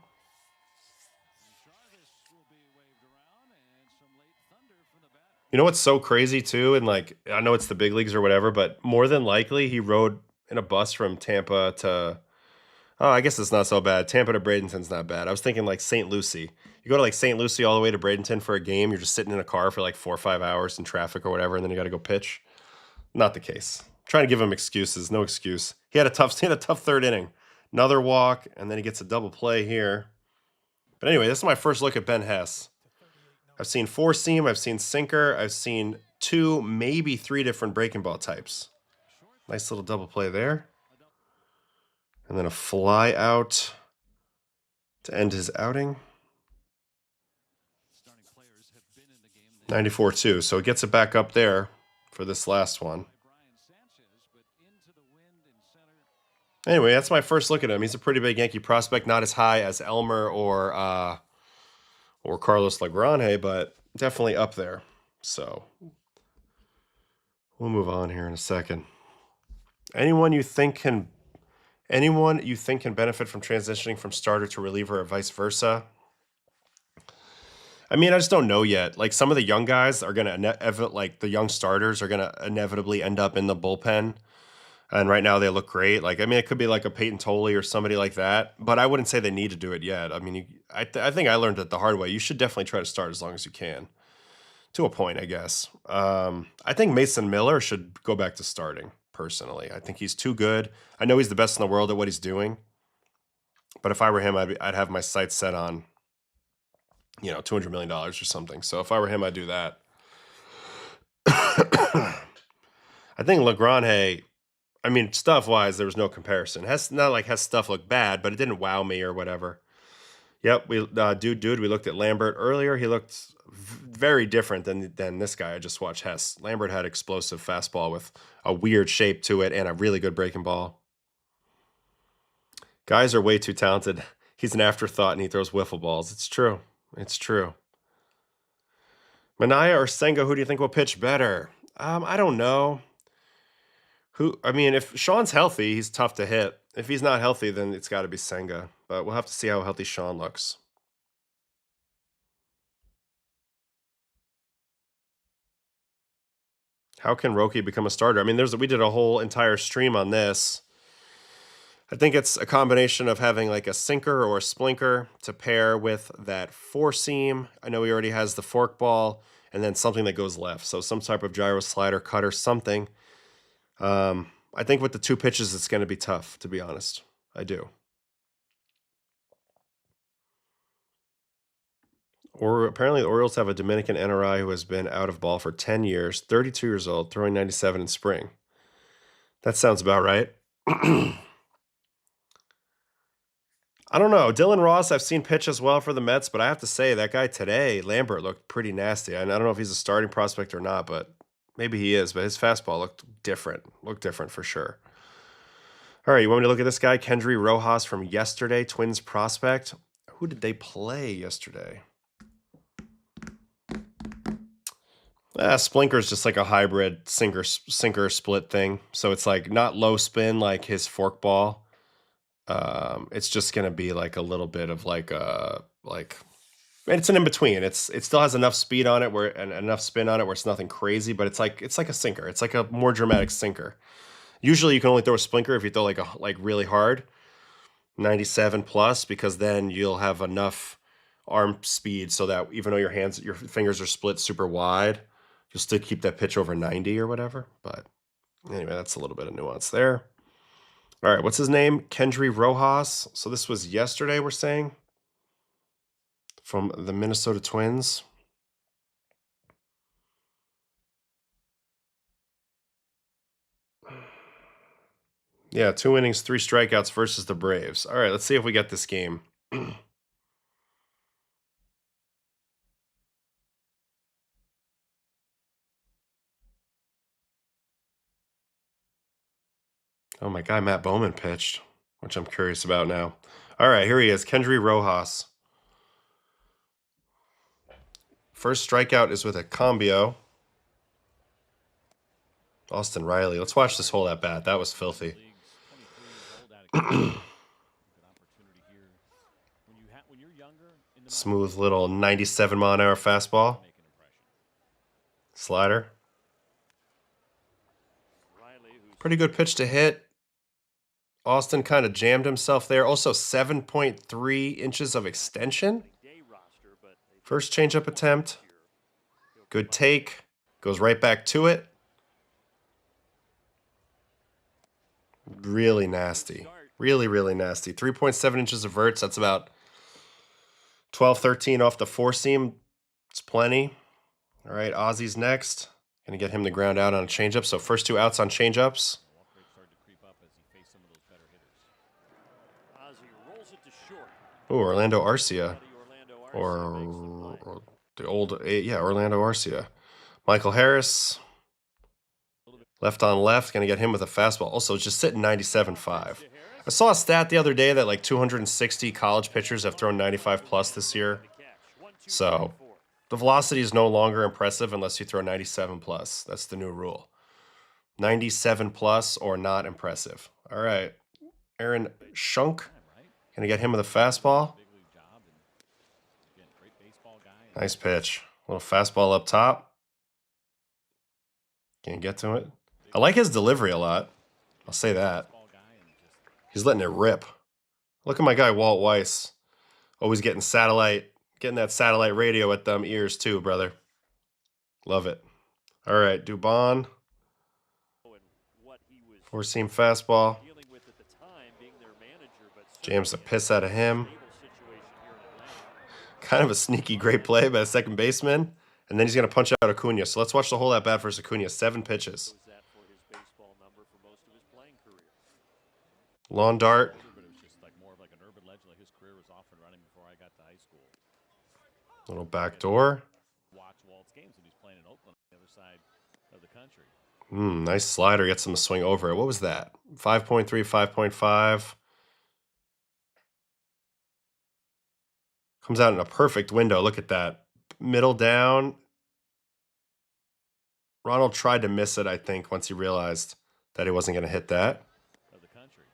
You know what's so crazy too? And like, I know it's the big leagues or whatever, but more than likely he rode in a bus from Tampa to, oh, I guess it's not so bad. Tampa to Bradenton's not bad. I was thinking like St. Lucie. You go to like St. Lucie all the way to Bradenton for a game, you're just sitting in a car for like 4 or 5 hours in traffic or whatever, and then you got to go pitch. Not the case. Trying to give him excuses. No excuse. He had a tough 3rd inning. Another walk, and then he gets a double play here. But anyway, this is my first look at Ben Hess. I've seen 4-seam, I've seen sinker, I've seen 2, maybe 3 different breaking ball types. Nice little double play there. And then a fly out to end his outing. 94-2, so it gets it back up there for this last one. Anyway, that's my first look at him. He's a pretty big Yankee prospect, not as high as Elmer or Carlos Legrande, but definitely up there. So we'll move on here in a second. Anyone you think can benefit from transitioning from starter to reliever or vice versa? I mean, I just don't know yet. Like some of the young guys are gonna like the young starters are gonna inevitably end up in the bullpen. And right now they look great. Like, I mean, it could be like a Peyton Tolley or somebody like that, but I wouldn't say they need to do it yet. I mean, I think I learned it the hard way. You should definitely try to start as long as you can, to a point, I guess. I think Mason Miller should go back to starting, personally. I think he's too good. I know he's the best in the world at what he's doing, but if I were him, I'd have my sights set on, $200 million or something. So if I were him, I'd do that. I think Legrande, I mean, stuff-wise, there was no comparison. Not like Hess stuff looked bad, but it didn't wow me or whatever. Yep, we looked at Lambert earlier. He looked very different than this guy I just watched, Hess. Lambert had explosive fastball with a weird shape to it and a really good breaking ball. Guys are way too talented. He's an afterthought and he throws wiffle balls. It's true. It's true. Manaea or Senga, who do you think will pitch better? I don't know. If Sean's healthy, he's tough to hit. If he's not healthy, then it's got to be Senga. But we'll have to see how healthy Sean looks. How can Roki become a starter? I mean, we did a whole entire stream on this. I think it's a combination of having like a sinker or a splinker to pair with that 4-seam. I know he already has the forkball and then something that goes left. So some type of gyro slider, cutter, something. I think with the 2 pitches, it's going to be tough, to be honest. I do. Or apparently the Orioles have a Dominican NRI who has been out of ball for 10 years, 32 years old, throwing 97 in spring. That sounds about right. I don't know. Dylan Ross, I've seen pitch as well for the Mets, but I have to say that guy today, Lambert, looked pretty nasty. I don't know if he's a starting prospect or not, but maybe he is. But his fastball looked different. Looked different for sure. All right, you want me to look at this guy, Kendry Rojas from yesterday, Twins prospect. Who did they play yesterday? Splinker's just like a hybrid sinker split thing. So it's like not low spin like his forkball. It's just gonna be like a little bit of it's an in between. It still has enough speed on it and enough spin on it where it's nothing crazy, but it's like a sinker. It's like a more dramatic sinker. Usually you can only throw a splinker if you throw like really hard, 97 plus, because then you'll have enough arm speed so that even though your fingers are split super wide, you'll still keep that pitch over 90 or whatever. But anyway, that's a little bit of nuance there. All right, what's his name? Kendry Rojas. So this was yesterday, we're saying, from the Minnesota Twins. Yeah, 2 innings, 3 strikeouts versus the Braves. All right, let's see if we get this game. Oh, my guy Matt Bowman pitched, which I'm curious about now. All right, here he is, Kendry Rojas. First strikeout is with a combio. Austin Riley. Let's watch this whole at bat. That was filthy. Smooth little 97 mile an hour fastball. Slider. Riley, who's Pretty good pitch to hit. Austin kind of jammed himself there. Also 7.3 inches of extension. day roster, but they First changeup attempt. Good take. Goes right back to it. Really nasty. Really, really nasty. 3.7 inches of verts. That's about 12, 13 off the four seam. It's plenty. All right, Ozzy's next. Gonna get him to ground out on a changeup. So first two outs on changeups. Walk rate started to creep up as he faced some of those better hitters. Ozzy rolls it to short. Ooh, Orlando Arcia. Orlando Arcia makes the play. Or the old, yeah, Orlando Arcia. Michael Harris. Left on left. Gonna get him with a fastball. Also, just sitting 97.5. I saw a stat the other day that like 260 college pitchers have thrown 95 plus this year. So the velocity is no longer impressive unless you throw 97 plus. That's the new rule. 97 plus or not impressive. All right. Aaron Shunk. Gonna get him with a fastball. Big league job and again, great baseball guy. And Nice pitch. Little fastball up top. Can't get to it. I like his delivery a lot. I'll say that. baseball guy and just He's letting it rip. Look at my guy, Walt Weiss. Always getting that satellite radio at them ears too, brother. Love it. All right, Dubon. What he was Four seam fastball. dealing with at the time, being their manager, but Jams the piss out of him. stable situation here in Atlanta. Kind of a sneaky great play by the second baseman. And then he's going to punch out Acuna. So let's watch the whole at bat versus Acuna. 7 pitches. Was that for his baseball number for most of his playing career? Lawn dart. older, but it was just like more of like an urban legend. Like his career was off and running before I got to high school. Little back door. Watch Walt's games when he's playing in Oakland on the other side of the country. Nice slider. Gets him to swing over it. What was that? 5.3, 5.5. Comes out in a perfect window. Look at that. Middle down. Ronald tried to miss it, I think, once he realized that he wasn't going to hit that. Of the country.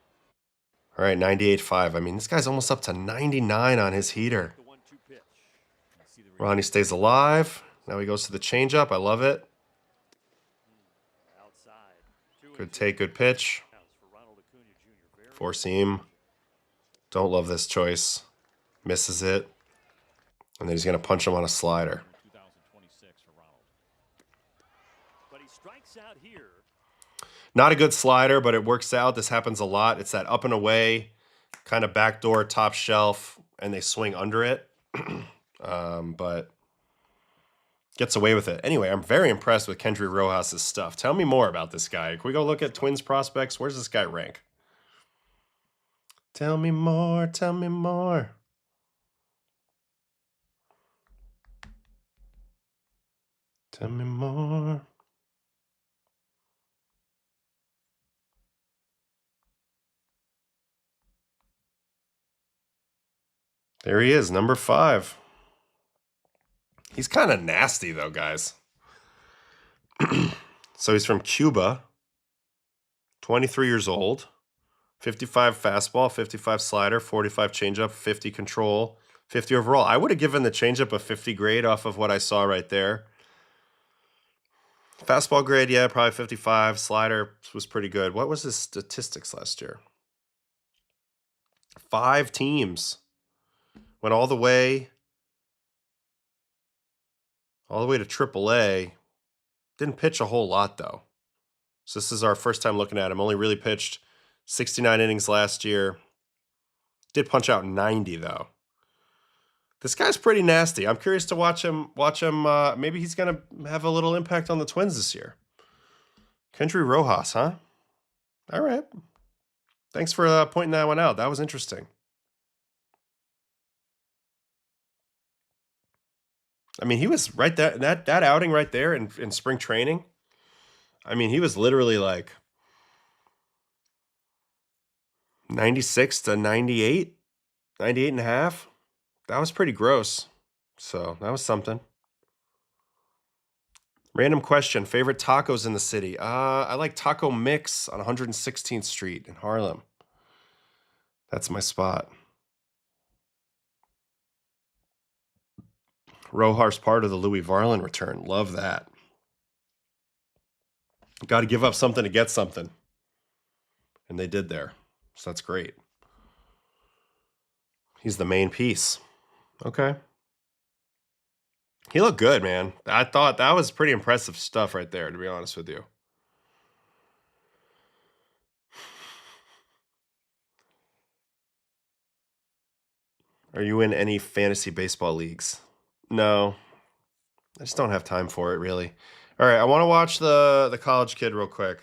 All right, 98.5. I mean, this guy's almost up to 99 on his heater. The 1-2 pitch. You see the Ronnie stays alive. Now he goes to the changeup. I love it. Outside. 2 Good take, good pitch. for Ronald Acuna Jr. Very Four seam. Don't love this choice. Misses it. And then he's going to punch him on a slider. 2026 for Ronald. but he strikes out here. Not a good slider, but it works out. This happens a lot. It's that up and away, kind of backdoor, top shelf, and they swing under it. But gets away with it. Anyway, I'm very impressed with Kendry Rojas' stuff. Tell me more about this guy. Can we go look at Twins prospects? Where's this guy rank? Tell me more. Tell me more. Tell me more. There he is, number 5. He's kind of nasty, though, guys. So he's from Cuba, 23 years old, 55 fastball, 55 slider, 45 changeup, 50 control, 50 overall. I would have given the changeup a 50 grade off of what I saw right there. Fastball grade, yeah, probably 55. Slider was pretty good. What was his statistics last year? 5 teams. Went all the way to AAA. Didn't pitch a whole lot, though. So this is our first time looking at him. Only really pitched 69 innings last year. Did punch out 90, though. This guy's pretty nasty. I'm curious to watch him. Maybe he's going to have a little impact on the Twins this year. Kendry Rojas, huh? All right. Thanks for pointing that one out. That was interesting. I mean, he was right there. That outing right there in spring training. I mean, he was literally like 96 to 98, 98 and a half. That was pretty gross. So that was something. Random question. Favorite tacos in the city? I like Taco Mix on 116th Street in Harlem. That's my spot. Rojas part of the Louis Varland return. Love that. Got to give up something to get something. And they did there. So that's great. He's the main piece. Okay. He looked good, man. I thought that was pretty impressive stuff right there, to be honest with you. Are you in any fantasy baseball leagues? No. I just don't have time for it, really. All right, I want to watch the college kid real quick.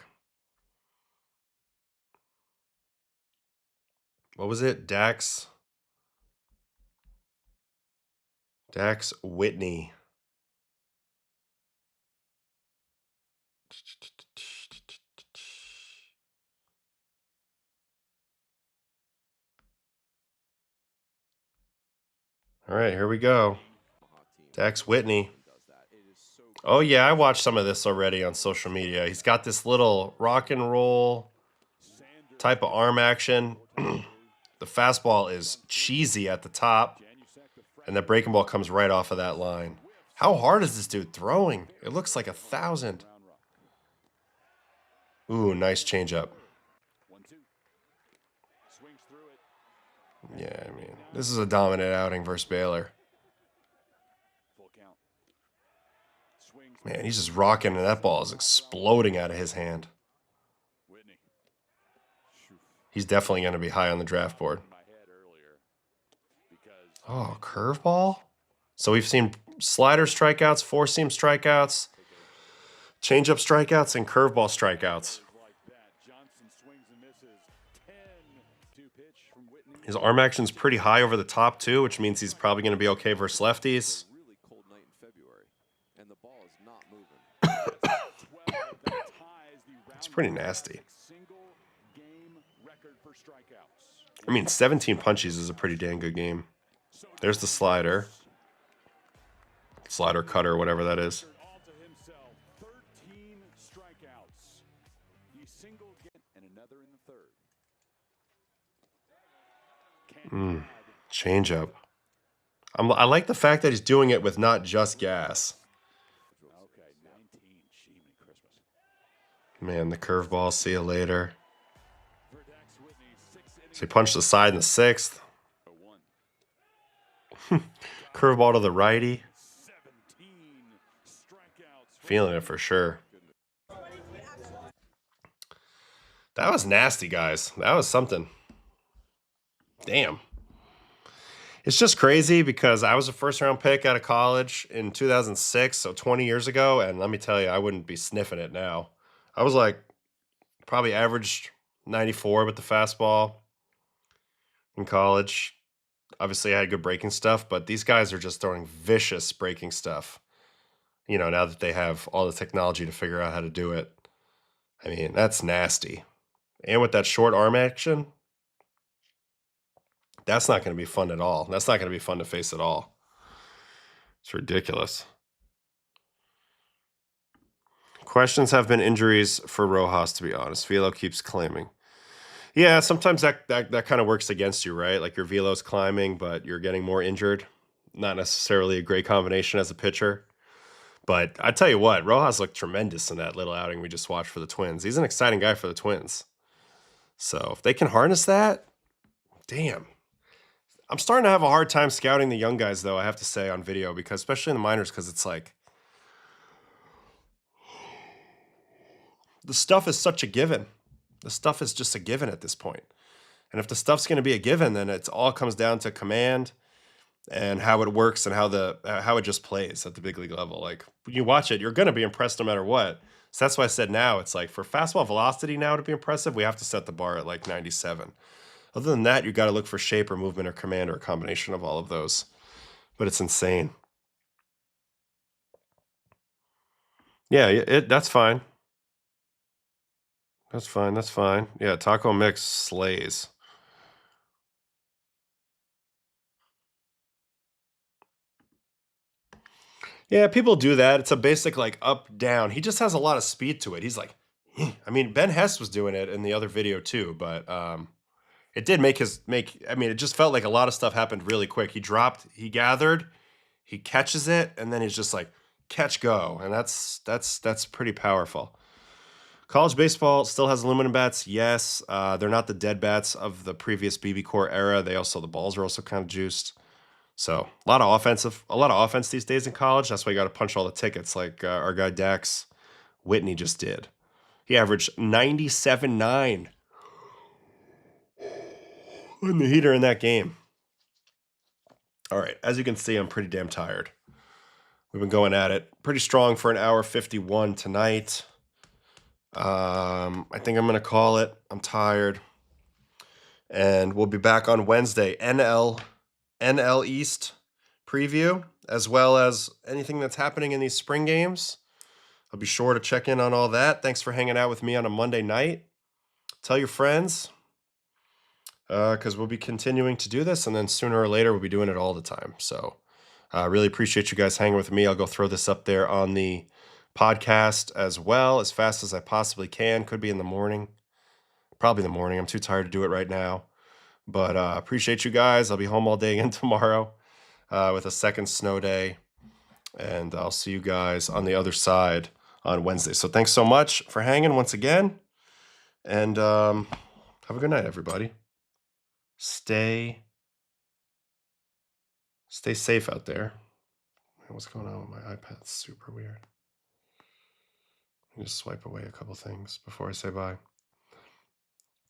What was it? Dax Whitney. All right, here we go. Dax Whitney. Oh, yeah, I watched some of this already on social media. He's got this little rock and roll type of arm action. The fastball is cheesy at the top, and the breaking ball comes right off of that line. How hard is this dude throwing? It looks like 1,000. Ooh, nice changeup. Yeah, I mean, this is a dominant outing versus Baylor. Man, he's just rocking, and that ball is exploding out of his hand. He's definitely going to be high on the draft board. Oh, curveball? So we've seen slider strikeouts, four-seam strikeouts, changeup strikeouts, and curveball strikeouts. His arm action's pretty high over the top, too, which means he's probably going to be okay versus lefties. It's pretty nasty. I mean, 17 punchies is a pretty dang good game. There's the slider. Slider cutter, whatever that is. Changeup. I like the fact that he's doing it with not just gas. Man, the curveball, see you later. So he punched the side in the 6th. Curveball to the righty. Feeling it for sure. That was nasty, guys. That was something. Damn. It's just crazy because I was a first-round pick out of college in 2006, so 20 years ago, and let me tell you, I wouldn't be sniffing it now. I was like, probably averaged 94 with the fastball in college. Obviously, I had good breaking stuff, but these guys are just throwing vicious breaking stuff. You know, now that they have all the technology to figure out how to do it. I mean, that's nasty. And with that short arm action, that's not going to be fun at all. That's not going to be fun to face at all. It's ridiculous. Questions have been injuries for Rojas, to be honest. Velo keeps claiming. Yeah, sometimes that kind of works against you, right? Like your velo's climbing, but you're getting more injured. Not necessarily a great combination as a pitcher. But I tell you what, Rojas looked tremendous in that little outing we just watched for the Twins. He's an exciting guy for the Twins. So if they can harness that, damn. I'm starting to have a hard time scouting the young guys, though, I have to say, on video, because especially in the minors, because it's like the stuff is such a given. The stuff is just a given at this point. And if the stuff's going to be a given, then it all comes down to command and how it works and how it just plays at the big league level. Like when you watch it, you're going to be impressed no matter what. So that's why I said now it's like for fastball velocity now to be impressive, we have to set the bar at like 97. Other than that, you got to look for shape or movement or command or a combination of all of those. But it's insane. Yeah, that's fine. That's fine. That's fine. Yeah, Taco Mix slays. Yeah, people do that. It's a basic like up down. He just has a lot of speed to it. He's like, I mean, Ben Hess was doing it in the other video too, but it did I mean, it just felt like a lot of stuff happened really quick. He dropped, he gathered, he catches it, and then he's just like, catch go. And that's pretty powerful. College baseball still has aluminum bats. Yes, they're not the dead bats of the previous BB Core era. The balls are also kind of juiced. So a lot of offense these days in college. That's why you got to punch all the tickets, like our guy Dax Whitney just did. He averaged 97.9 in the heater in that game. All right, as you can see, I'm pretty damn tired. We've been going at it pretty strong for an hour 51 tonight. I think I'm going to call it. I'm tired. And we'll be back on Wednesday. NL East preview, as well as anything that's happening in these spring games. I'll be sure to check in on all that. Thanks for hanging out with me on a Monday night. Tell your friends, because we'll be continuing to do this, and then sooner or later we'll be doing it all the time. So I really appreciate you guys hanging with me. I'll go throw this up there on the podcast as well as fast as I possibly can. Could be in the morning. Probably in the morning. I'm too tired to do it right now. But appreciate you guys. I'll be home all day again tomorrow with a second snow day. And I'll see you guys on the other side on Wednesday. So thanks so much for hanging once again. And have a good night, everybody. Stay safe out there. What's going on with my iPad? It's super weird. Let me just swipe away a couple things before I say bye.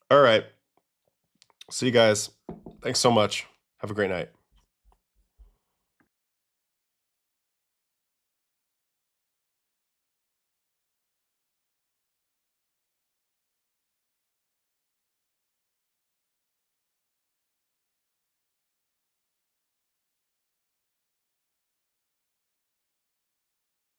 All right. See you guys. Thanks so much. Have a great night.